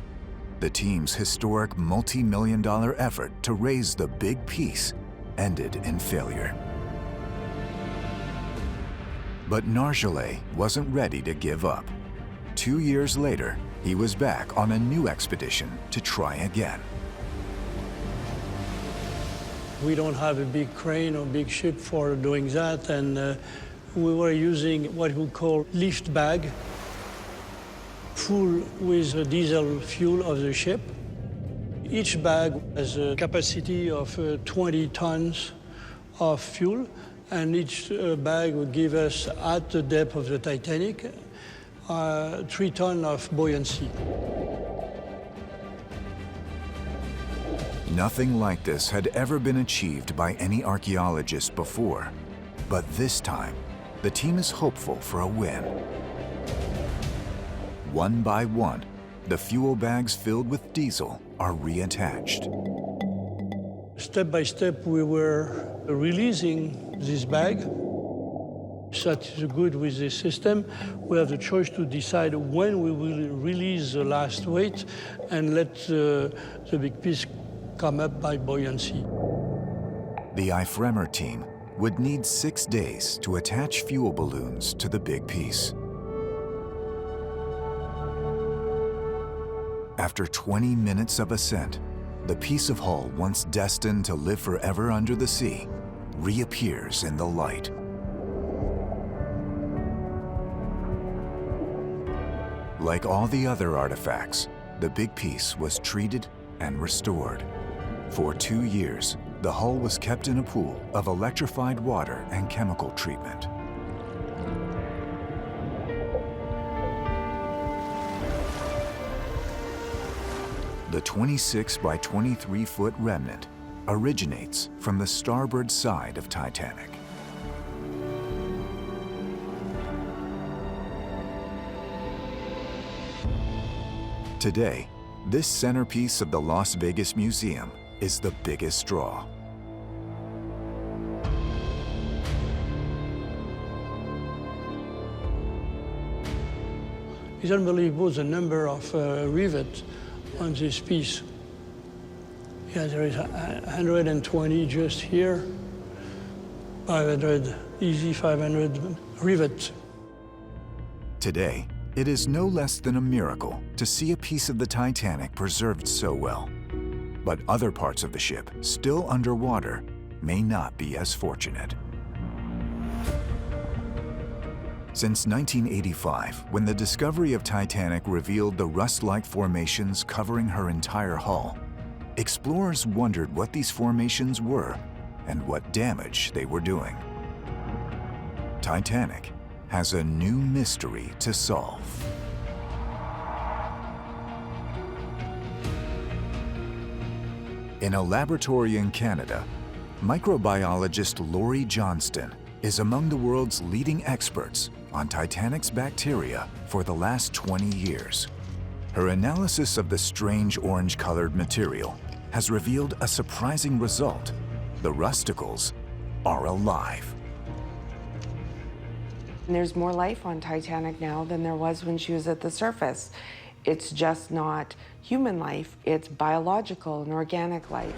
the team's historic multi-million-dollar effort to raise the big piece ended in failure. But Nargeolet wasn't ready to give up. 2 years later, he was back on a new expedition to try again. We don't have a big crane or big ship for doing that, and we were using what we call lift bag, full with the diesel fuel of the ship. Each bag has a capacity of 20 tons of fuel, and each bag would give us, at the depth of the Titanic, 3 tons of buoyancy. Nothing like this had ever been achieved by any archaeologist before, but this time, the team is hopeful for a win. One by one, the fuel bags filled with diesel are reattached. Step by step, we were releasing this bag. That is good with this system. We have the choice to decide when we will release the last weight and let the big piece come up by buoyancy. The IFREMER team would need 6 days to attach fuel balloons to the big piece. After 20 minutes of ascent, the piece of hull once destined to live forever under the sea reappears in the light. Like all the other artifacts, the big piece was treated and restored. For 2 years, the hull was kept in a pool of electrified water and chemical treatment. The 26 by 23 foot remnant originates from the starboard side of Titanic. Today, this centerpiece of the Las Vegas Museum is the biggest draw. It's unbelievable the number of rivets on this piece. Yeah, there is 120 just here, 500, easy 500 rivets. Today, it is no less than a miracle to see a piece of the Titanic preserved so well. But other parts of the ship, still underwater, may not be as fortunate. Since 1985, when the discovery of Titanic revealed the rust-like formations covering her entire hull, explorers wondered what these formations were and what damage they were doing. Titanic has a new mystery to solve. In a laboratory in Canada, microbiologist Laurie Johnston is among the world's leading experts on Titanic's bacteria for the last 20 years. Her analysis of the strange orange-colored material has revealed a surprising result. The rusticles are alive. There's more life on Titanic now than there was when she was at the surface. It's just not human life, it's biological and organic life.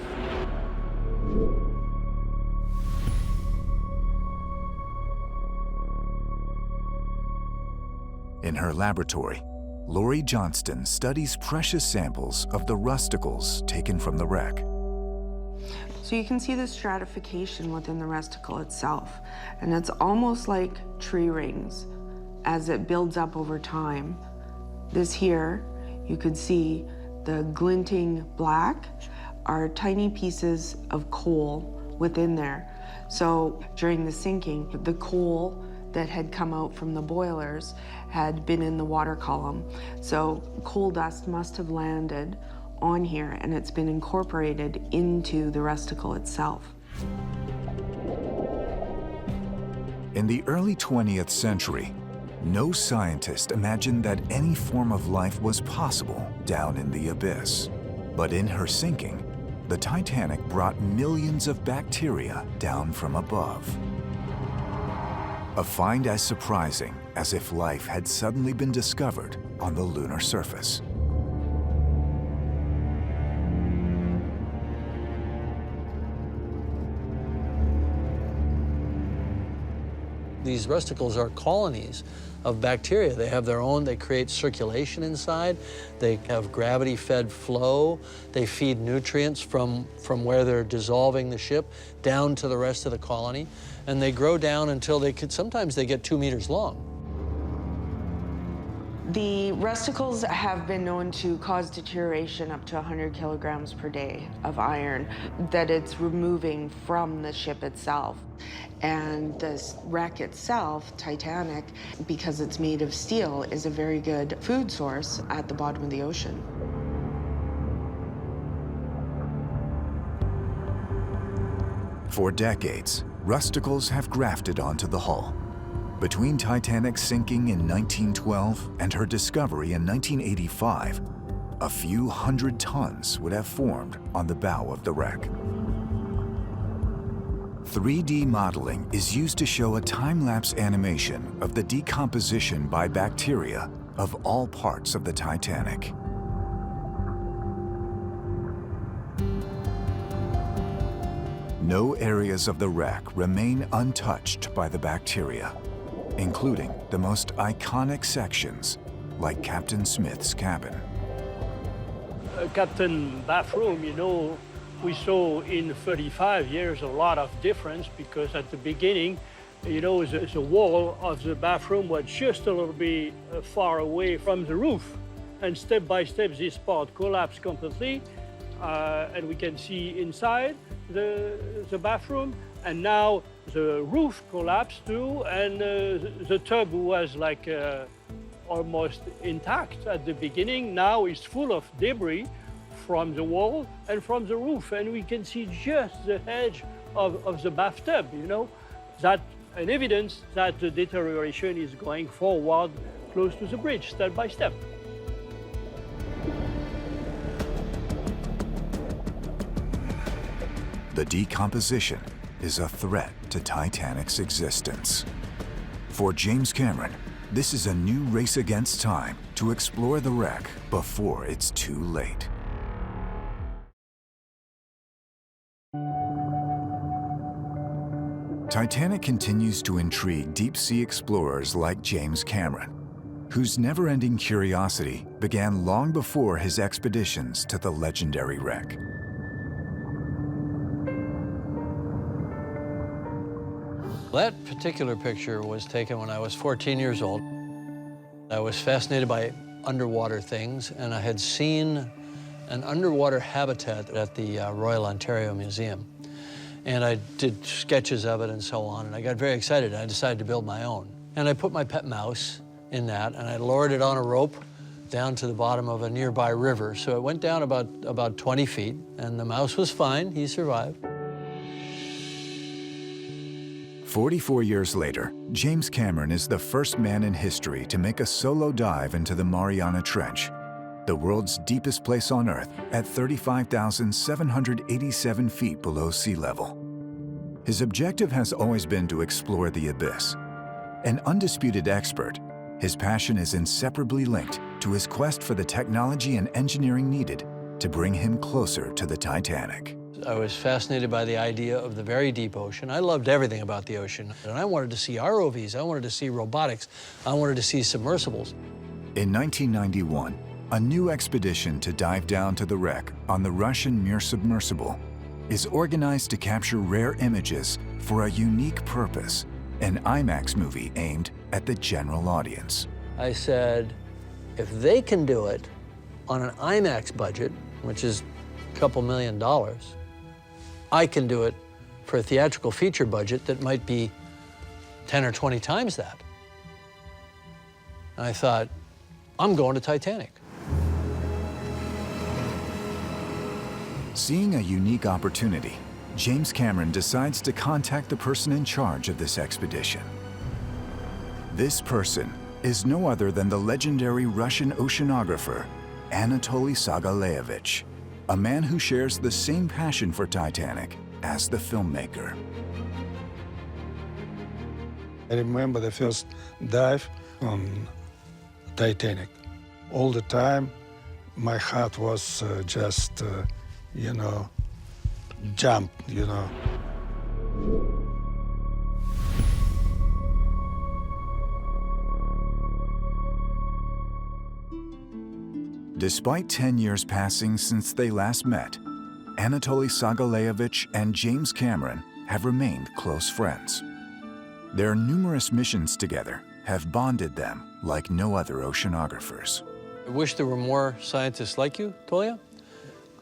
In her laboratory, Laurie Johnston studies precious samples of the rusticles taken from the wreck. So you can see the stratification within the rusticle itself, and it's almost like tree rings as it builds up over time. This here, you could see the glinting black are tiny pieces of coal within there. So during the sinking, the coal that had come out from the boilers had been in the water column. So coal dust must have landed on here and it's been incorporated into the rusticle itself. In the early 20th century, no scientist imagined that any form of life was possible down in the abyss. But in her sinking, the Titanic brought millions of bacteria down from above. A find as surprising as if life had suddenly been discovered on the lunar surface. These rusticles are colonies of bacteria. They have their own, they create circulation inside, they have gravity-fed flow, they feed nutrients from where they're dissolving the ship down to the rest of the colony, and they grow down until sometimes they get 2 meters long. The rusticles have been known to cause deterioration up to 100 kilograms per day of iron that it's removing from the ship itself. And this wreck itself, Titanic, because it's made of steel, is a very good food source at the bottom of the ocean. For decades, rusticles have grafted onto the hull. Between Titanic's sinking in 1912 and her discovery in 1985, a few hundred tons would have formed on the bow of the wreck. 3D modeling is used to show a time-lapse animation of the decomposition by bacteria of all parts of the Titanic. No areas of the wreck remain untouched by the bacteria, including the most iconic sections, like Captain Smith's cabin. Captain bathroom, you know, we saw in 35 years a lot of difference because at the beginning, you know, the wall of the bathroom was just a little bit far away from the roof. And step by step, this part collapsed completely. And we can see inside the bathroom. And now the roof collapsed too. And the tub was like almost intact at the beginning. Now it's full of debris from the wall and from the roof, and we can see just the edge of the bathtub, you know. That's an evidence that the deterioration is going forward close to the bridge, step by step. The decomposition is a threat to Titanic's existence. For James Cameron, this is a new race against time to explore the wreck before it's too late. Titanic continues to intrigue deep-sea explorers like James Cameron, whose never-ending curiosity began long before his expeditions to the legendary wreck. That particular picture was taken when I was 14 years old. I was fascinated by underwater things, and I had seen an underwater habitat at the Royal Ontario Museum. And I did sketches of it and so on, and I got very excited. I decided to build my own. And I put my pet mouse in that, and I lowered it on a rope down to the bottom of a nearby river. So it went down about 20 feet, and the mouse was fine. He survived. 44 years later, James Cameron is the first man in history to make a solo dive into the Mariana Trench, the world's deepest place on Earth at 35,787 feet below sea level. His objective has always been to explore the abyss. An undisputed expert, his passion is inseparably linked to his quest for the technology and engineering needed to bring him closer to the Titanic. I was fascinated by the idea of the very deep ocean. I loved everything about the ocean. And I wanted to see ROVs, I wanted to see robotics, I wanted to see submersibles. In 1991, a new expedition to dive down to the wreck on the Russian Mir submersible is organized to capture rare images for a unique purpose, an IMAX movie aimed at the general audience. I said, if they can do it on an IMAX budget, which is a couple $1 million, I can do it for a theatrical feature budget that might be 10 or 20 times that. And I thought, I'm going to Titanic. Seeing a unique opportunity, James Cameron decides to contact the person in charge of this expedition. This person is no other than the legendary Russian oceanographer, Anatoly Sagaleevich, a man who shares the same passion for Titanic as the filmmaker. I remember the first dive on Titanic. All the time, my heart was just, jump, Despite 10 years passing since they last met, Anatoly Sagaleevich and James Cameron have remained close friends. Their numerous missions together have bonded them like no other oceanographers. I wish there were more scientists like you, Tolia.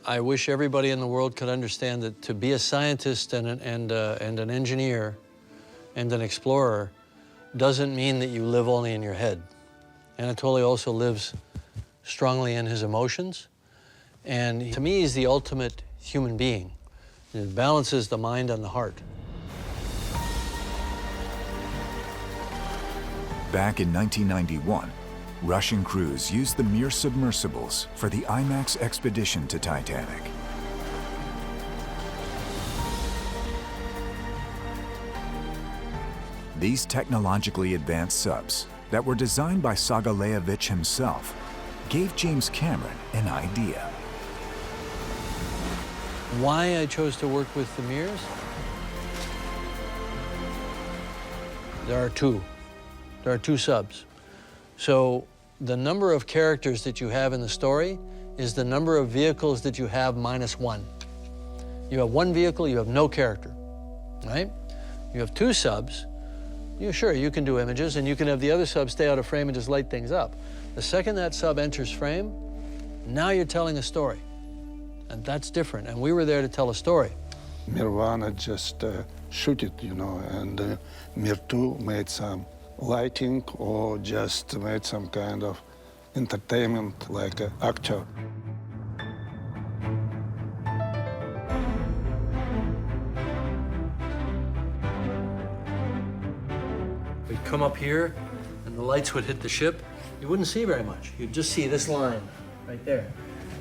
I wish everybody in the world could understand that to be a scientist and an engineer and an explorer doesn't mean that you live only in your head. Anatoly also lives strongly in his emotions, and to me, he's the ultimate human being. It balances the mind and the heart. Back in 1991, Russian crews used the Mir submersibles for the IMAX expedition to Titanic. These technologically advanced subs that were designed by Sagaleevich himself gave James Cameron an idea. Why I chose to work with the Mirs? There are two. There are two subs. So the number of characters that you have in the story is the number of vehicles that you have minus one. You have one vehicle, you have no character, right? You have two subs, sure, you can do images, and you can have the other sub stay out of frame and just light things up. The second that sub enters frame, now you're telling a story. And that's different, and we were there to tell a story. Mir just shoot it, and Mir 2 made some lighting or just made some kind of entertainment like an actor. We'd come up here, and the lights would hit the ship. You wouldn't see very much. You'd just see this line right there.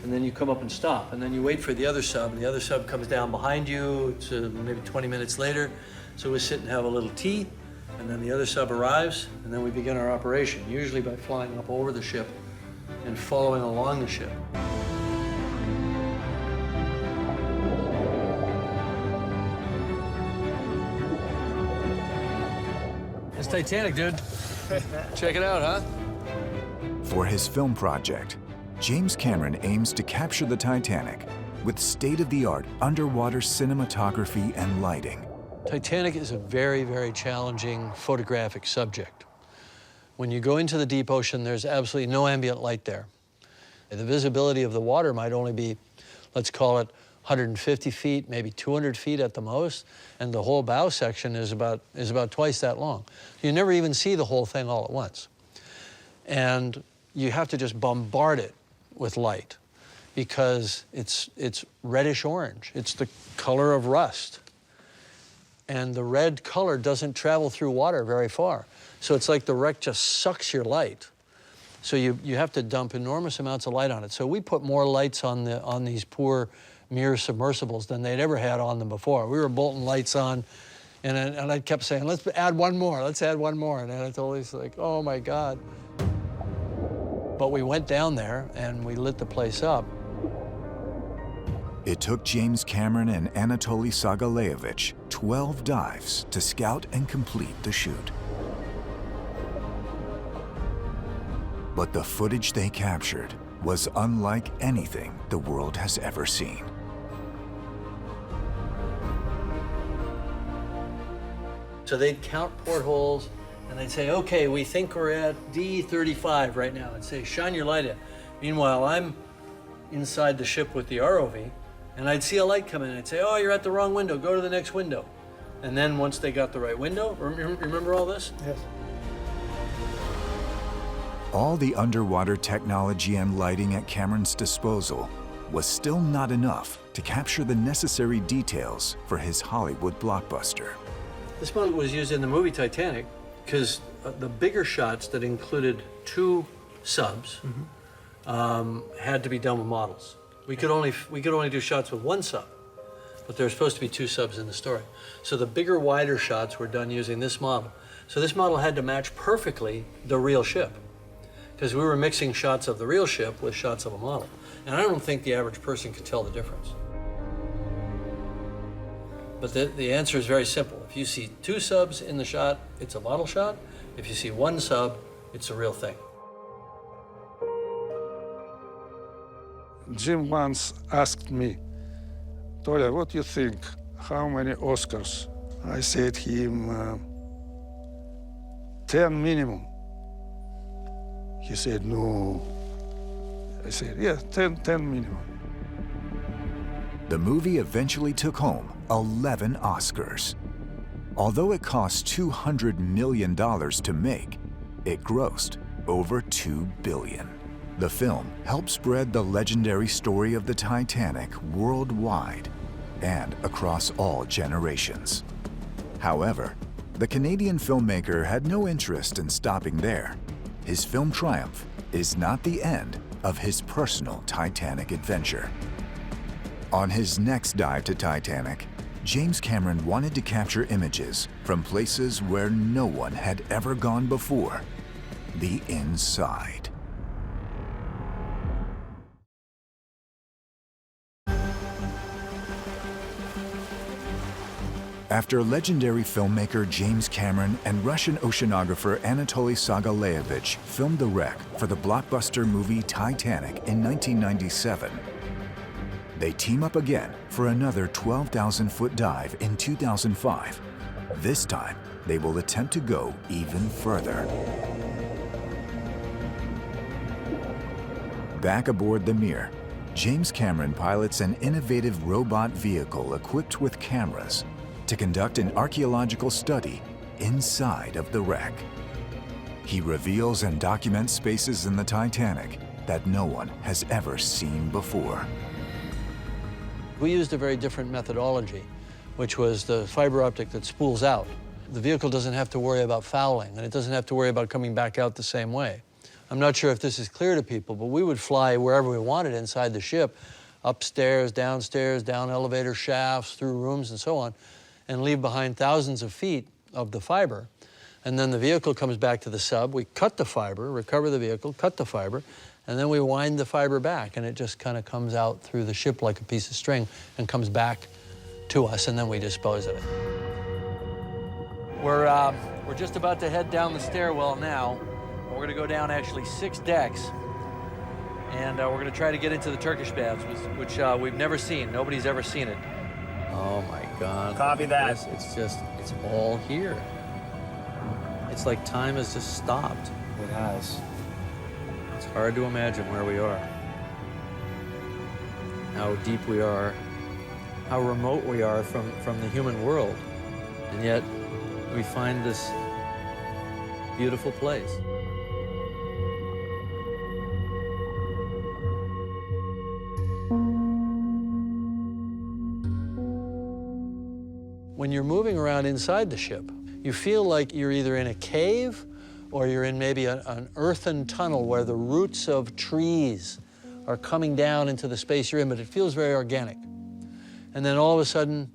And then you come up and stop, and then you wait for the other sub, and the other sub comes down behind you. It's maybe 20 minutes later. So we sit and have a little tea, and then the other sub arrives, and then we begin our operation, usually by flying up over the ship and following along the ship. It's Titanic, dude. Check it out, huh? For his film project, James Cameron aims to capture the Titanic with state-of-the-art underwater cinematography and lighting, Titanic is a very, very challenging photographic subject. When you go into the deep ocean, there's absolutely no ambient light there. The visibility of the water might only be, let's call it 150 feet, maybe 200 feet at the most, and the whole bow section is about twice that long. You never even see the whole thing all at once. And you have to just bombard it with light because it's reddish orange. It's the color of rust. And the red color doesn't travel through water very far. So it's like the wreck just sucks your light. So you have to dump enormous amounts of light on it. So we put more lights on these poor mirror submersibles than they'd ever had on them before. We were bolting lights on, and I kept saying, let's add one more, let's add one more. And Anatoly's like, oh my God. But we went down there and we lit the place up. It took James Cameron and Anatoly Sagaleyevich 12 dives to scout and complete the shoot. But the footage they captured was unlike anything the world has ever seen. So they'd count portholes and they'd say, okay, we think we're at D35 right now. I'd say, shine your light in. Meanwhile, I'm inside the ship with the ROV, and I'd see a light come in, and I'd say, oh, you're at the wrong window, go to the next window. And then once they got the right window, remember all this? Yes. All the underwater technology and lighting at Cameron's disposal was still not enough to capture the necessary details for his Hollywood blockbuster. This model was used in the movie Titanic because the bigger shots that included 2 subs had to be done with models. We could only do shots with 1 sub, but there were supposed to be 2 subs in the story. So the bigger, wider shots were done using this model. So this model had to match perfectly the real ship, because we were mixing shots of the real ship with shots of a model. And I don't think the average person could tell the difference. But the answer is very simple. If you see 2 subs in the shot, it's a model shot. If you see 1 sub, it's a real thing. Jim once asked me, Toля, what do you think? How many Oscars? I said him, 10 minimum. He said, no. I said, yeah, 10 minimum. The movie eventually took home 11 Oscars. Although it cost $200 million to make, it grossed over $2 billion. The film helped spread the legendary story of the Titanic worldwide and across all generations. However, the Canadian filmmaker had no interest in stopping there. His film triumph is not the end of his personal Titanic adventure. On his next dive to Titanic, James Cameron wanted to capture images from places where no one had ever gone before, the inside. After legendary filmmaker James Cameron and Russian oceanographer Anatoly Sagaleyevich filmed the wreck for the blockbuster movie Titanic in 1997, they team up again for another 12,000-foot dive in 2005. This time, they will attempt to go even further. Back aboard the Mir, James Cameron pilots an innovative robot vehicle equipped with cameras to conduct an archaeological study inside of the wreck. He reveals and documents spaces in the Titanic that no one has ever seen before. We used a very different methodology, which was the fiber optic that spools out. The vehicle doesn't have to worry about fouling, and it doesn't have to worry about coming back out the same way. I'm not sure if this is clear to people, but we would fly wherever we wanted inside the ship, upstairs, down elevator shafts, through rooms, and so on, and leave behind thousands of feet of the fiber. And then the vehicle comes back to the sub, we cut the fiber, recover the vehicle, cut the fiber, and then we wind the fiber back, and it just kind of comes out through the ship like a piece of string and comes back to us, and then we dispose of it. We're just about to head down the stairwell now. We're gonna go down actually 6 decks, and we're gonna try to get into the Turkish baths, which we've never seen. Nobody's ever seen it. Oh my God. God. Copy that. It's all here. It's like time has just stopped. It has. It's hard to imagine where we are, how deep we are, how remote we are from the human world. And yet, we find this beautiful place. When you're moving around inside the ship, you feel like you're either in a cave or you're in maybe an earthen tunnel where the roots of trees are coming down into the space you're in, but it feels very organic. And then all of a sudden,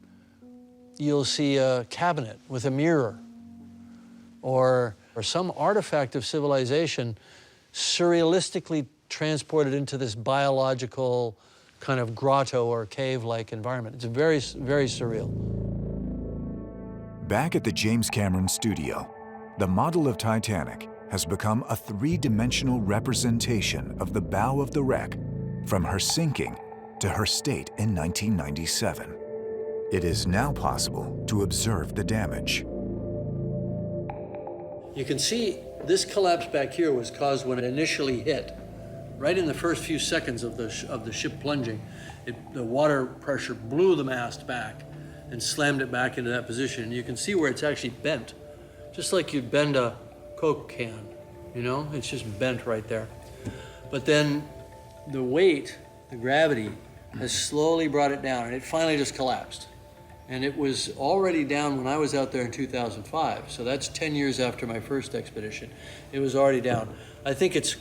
you'll see a cabinet with a mirror or some artifact of civilization surrealistically transported into this biological kind of grotto or cave-like environment. It's very, very surreal. Back at the James Cameron studio, the model of Titanic has become a three-dimensional representation of the bow of the wreck, from her sinking to her state in 1997. It is now possible to observe the damage. You can see this collapse back here was caused when it initially hit. Right in the first few seconds of the ship plunging, the water pressure blew the mast back and slammed it back into that position. And you can see where it's actually bent, just like you'd bend a Coke can, you know? It's just bent right there. But then the weight, the gravity, has slowly brought it down, and it finally just collapsed. And it was already down when I was out there in 2005, so that's 10 years after my first expedition. It was already down. I think it's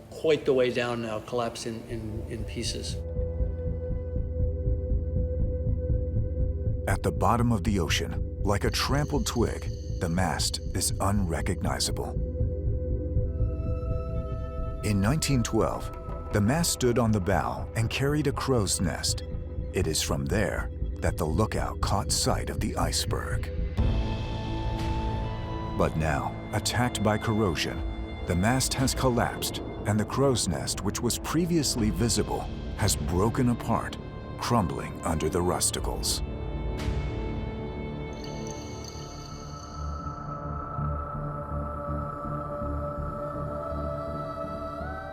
quite the way down now, collapsed in pieces. At the bottom of the ocean, like a trampled twig, the mast is unrecognizable. In 1912, the mast stood on the bow and carried a crow's nest. It is from there that the lookout caught sight of the iceberg. But now, attacked by corrosion, the mast has collapsed, and the crow's nest, which was previously visible, has broken apart, crumbling under the rusticles.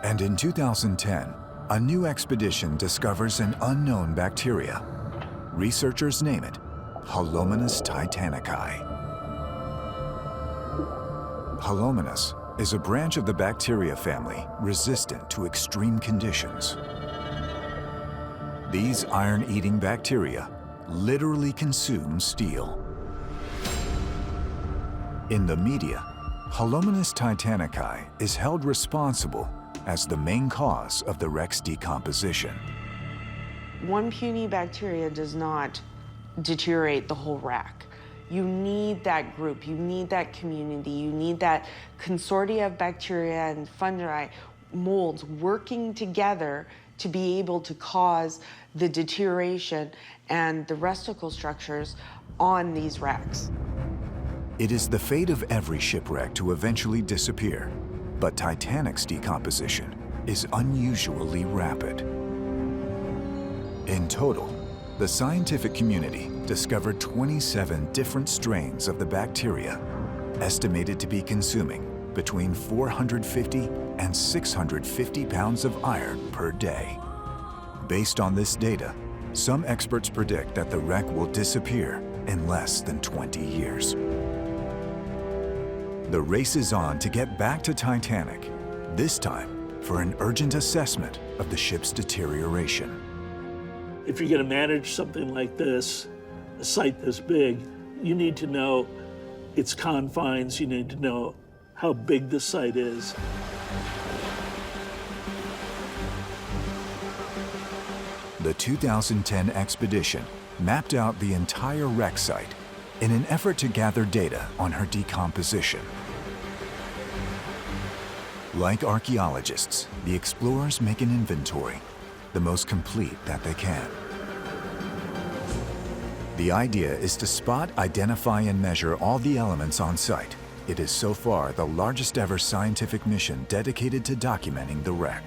And in 2010, a new expedition discovers an unknown bacteria. Researchers name it Halomonas titanici. Halomonas is a branch of the bacteria family resistant to extreme conditions. These iron-eating bacteria literally consume steel. In the media, Halomonas titanici is held responsible as the main cause of the wreck's decomposition. One puny bacteria does not deteriorate the whole wreck. You need that group, you need that community, you need that consortia of bacteria and fungi, molds working together to be able to cause the deterioration and the rusticle structures on these wrecks. It is the fate of every shipwreck to eventually disappear, but Titanic's decomposition is unusually rapid. In total, the scientific community discovered 27 different strains of the bacteria, estimated to be consuming between 450 and 650 pounds of iron per day. Based on this data, some experts predict that the wreck will disappear in less than 20 years. The race is on to get back to Titanic, this time for an urgent assessment of the ship's deterioration. If you're going to manage something like this, a site this big, you need to know its confines, you need to know how big the site is. The 2010 expedition mapped out the entire wreck site in an effort to gather data on her decomposition. Like archaeologists, the explorers make an inventory, the most complete that they can. The idea is to spot, identify, and measure all the elements on site. It is so far the largest ever scientific mission dedicated to documenting the wreck.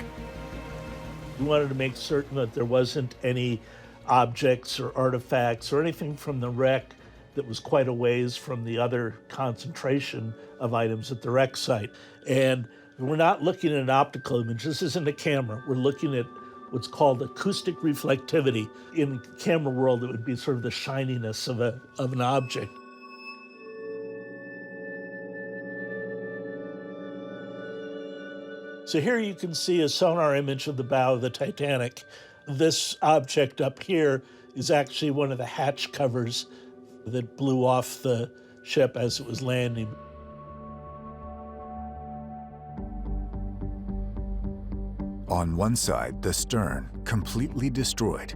We wanted to make certain that there wasn't any objects or artifacts or anything from the wreck that was quite a ways from the other concentration of items at the wreck site. And we're not looking at an optical image. This isn't a camera. We're looking at what's called acoustic reflectivity. In the camera world, it would be sort of the shininess of an object. So here you can see a sonar image of the bow of the Titanic. This object up here is actually one of the hatch covers that blew off the ship as it was landing. On one side, the stern, completely destroyed.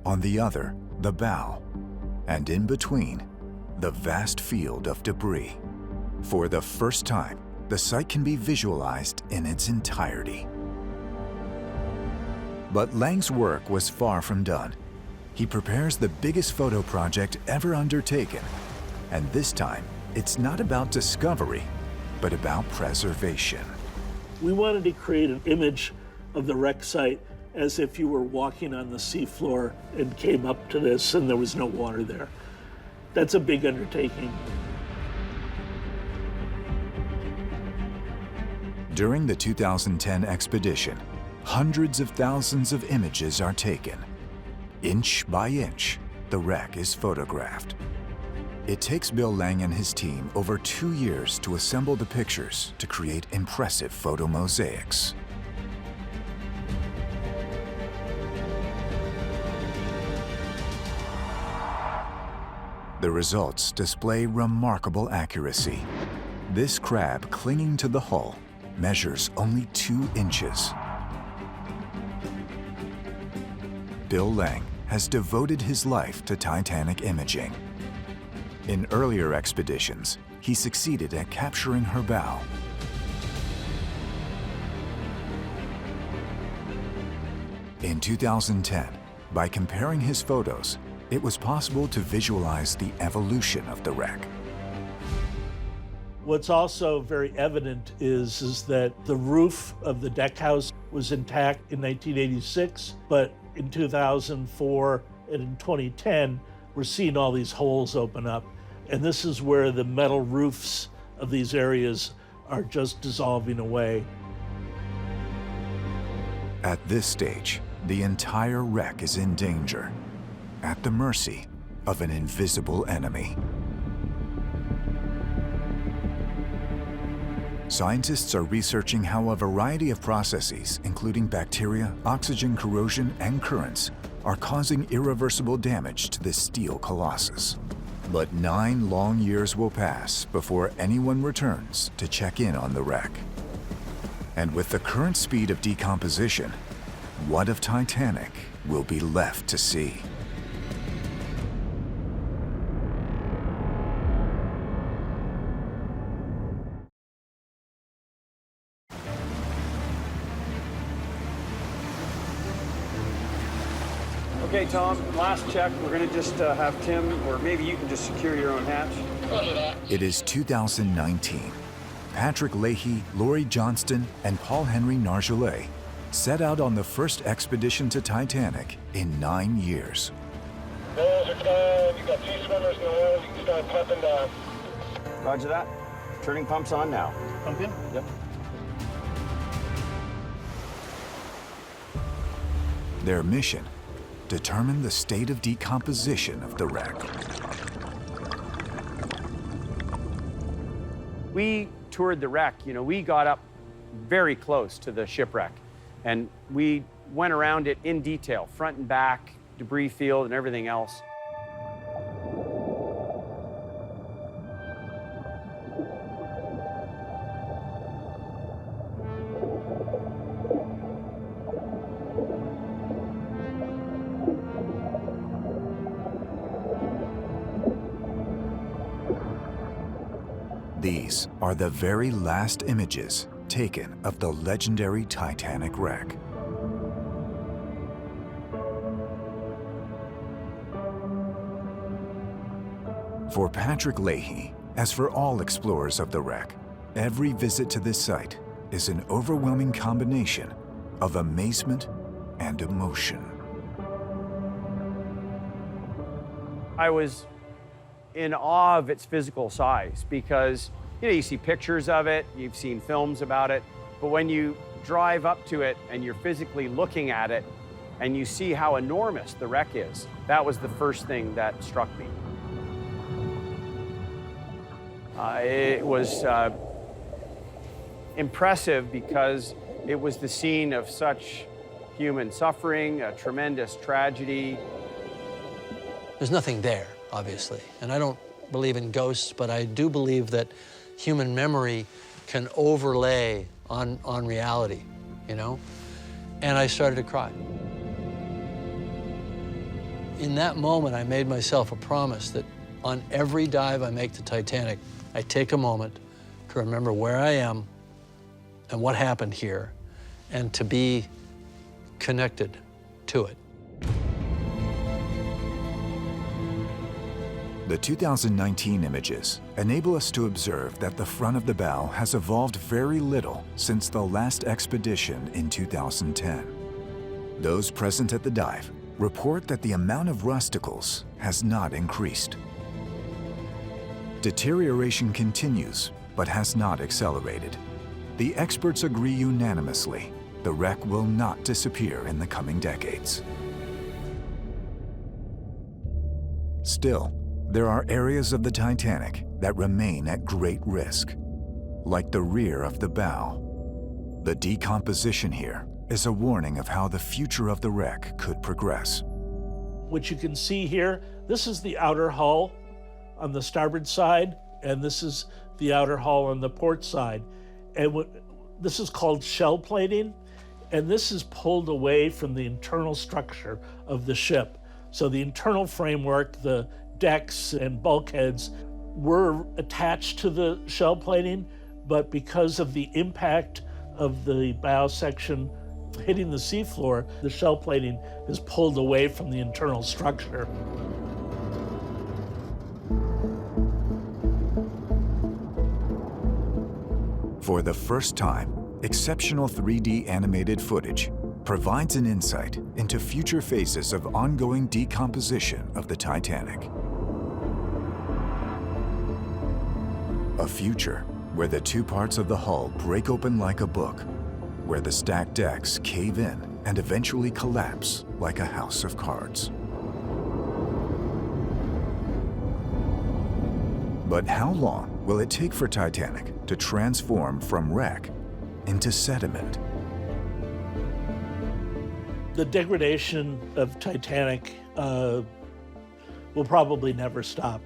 On the other, the bow. And in between, the vast field of debris. For the first time, the site can be visualized in its entirety. But Lang's work was far from done. He prepares the biggest photo project ever undertaken. And this time, it's not about discovery, but about preservation. We wanted to create an image of the wreck site as if you were walking on the seafloor and came up to this and there was no water there. That's a big undertaking. During the 2010 expedition, hundreds of thousands of images are taken. Inch by inch, the wreck is photographed. It takes Bill Lang and his team over 2 years to assemble the pictures to create impressive photo mosaics. The results display remarkable accuracy. This crab clinging to the hull measures only 2 inches. Bill Lang has devoted his life to Titanic imaging. In earlier expeditions, he succeeded at capturing her bow. In 2010, by comparing his photos, it was possible to visualize the evolution of the wreck. What's also very evident is that the roof of the deck house was intact in 1986, but in 2004 and in 2010, we're seeing all these holes open up. And this is where the metal roofs of these areas are just dissolving away. At this stage, the entire wreck is in danger, at the mercy of an invisible enemy. Scientists are researching how a variety of processes, including bacteria, oxygen corrosion, and currents, are causing irreversible damage to this steel colossus. But 9 long years will pass before anyone returns to check in on the wreck. And with the current speed of decomposition, what of Titanic will be left to see? Okay, Tom, last check. We're going to just have Tim, or maybe you can just secure your own hatch. It is 2019. Patrick Leahy, Laurie Johnston, and Paul Henry Nargeolet set out on the first expedition to Titanic in 9 years. Oils are down. You got 2 swimmers in the oils. You can start pumping down. Roger that. Turning pumps on now. Pump in? Yep. Their mission: determine the state of decomposition of the wreck. We toured the wreck. You know, we got up very close to the shipwreck, and we went around it in detail, front and back, debris field, and everything else. These are the very last images taken of the legendary Titanic wreck. For Patrick Leahy, as for all explorers of the wreck, every visit to this site is an overwhelming combination of amazement and emotion. I was in awe of its physical size because, you know, you see pictures of it, you've seen films about it, but when you drive up to it and you're physically looking at it and you see how enormous the wreck is, that was the first thing that struck me. It was impressive because it was the scene of such human suffering, a tremendous tragedy. There's nothing there, obviously, and I don't believe in ghosts, but I do believe that human memory can overlay on reality, you know? And I started to cry. In that moment, I made myself a promise that on every dive I make to Titanic, I take a moment to remember where I am and what happened here, and to be connected to it. The 2019 images enable us to observe that the front of the bow has evolved very little since the last expedition in 2010. Those present at the dive report that the amount of rusticles has not increased. Deterioration continues, but has not accelerated. The experts agree unanimously the wreck will not disappear in the coming decades. Still, there are areas of the Titanic that remain at great risk, like the rear of the bow. The decomposition here is a warning of how the future of the wreck could progress. What you can see here, this is the outer hull on the starboard side, and this is the outer hull on the port side. And this is called shell plating, and this is pulled away from the internal structure of the ship. So the internal framework, the decks and bulkheads were attached to the shell plating, but because of the impact of the bow section hitting the seafloor, the shell plating is pulled away from the internal structure. For the first time, exceptional 3D animated footage provides an insight into future phases of ongoing decomposition of the Titanic. A future where the two parts of the hull break open like a book, where the stacked decks cave in and eventually collapse like a house of cards. But how long will it take for Titanic to transform from wreck into sediment? The degradation of Titanic will probably never stop.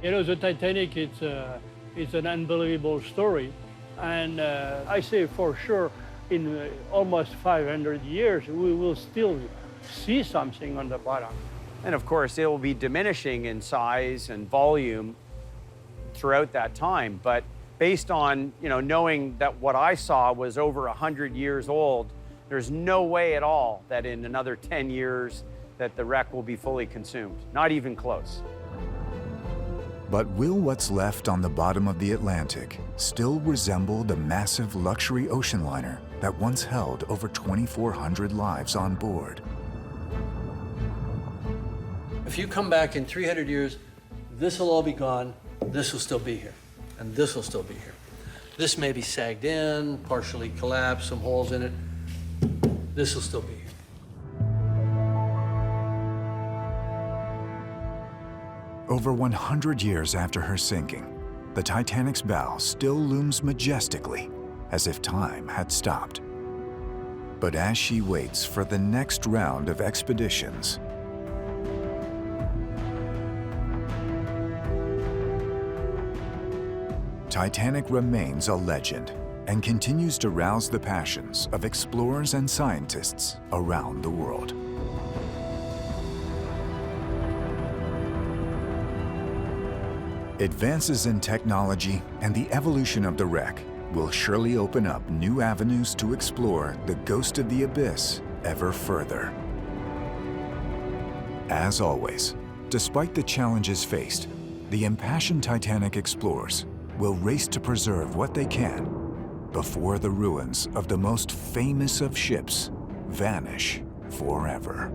You know, the Titanic, it's an unbelievable story. And I say for sure, in almost 500 years, we will still see something on the bottom. And of course, it will be diminishing in size and volume throughout that time. But based on, you know, knowing that what I saw was over 100 years old, there's no way at all that in another 10 years that the wreck will be fully consumed, not even close. But will what's left on the bottom of the Atlantic still resemble the massive luxury ocean liner that once held over 2,400 lives on board? If you come back in 300 years, this will all be gone, this will still be here, and this will still be here. This may be sagged in, partially collapsed, some holes in it. This will still be here. Over 100 years after her sinking, the Titanic's bow still looms majestically, as if time had stopped. But as she waits for the next round of expeditions, Titanic remains a legend and continues to rouse the passions of explorers and scientists around the world. Advances in technology and the evolution of the wreck will surely open up new avenues to explore the ghost of the abyss ever further. As always, despite the challenges faced, the impassioned Titanic explorers will race to preserve what they can before the ruins of the most famous of ships vanish forever.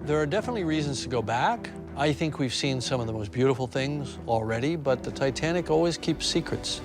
There are definitely reasons to go back. I think we've seen some of the most beautiful things already, but the Titanic always keeps secrets.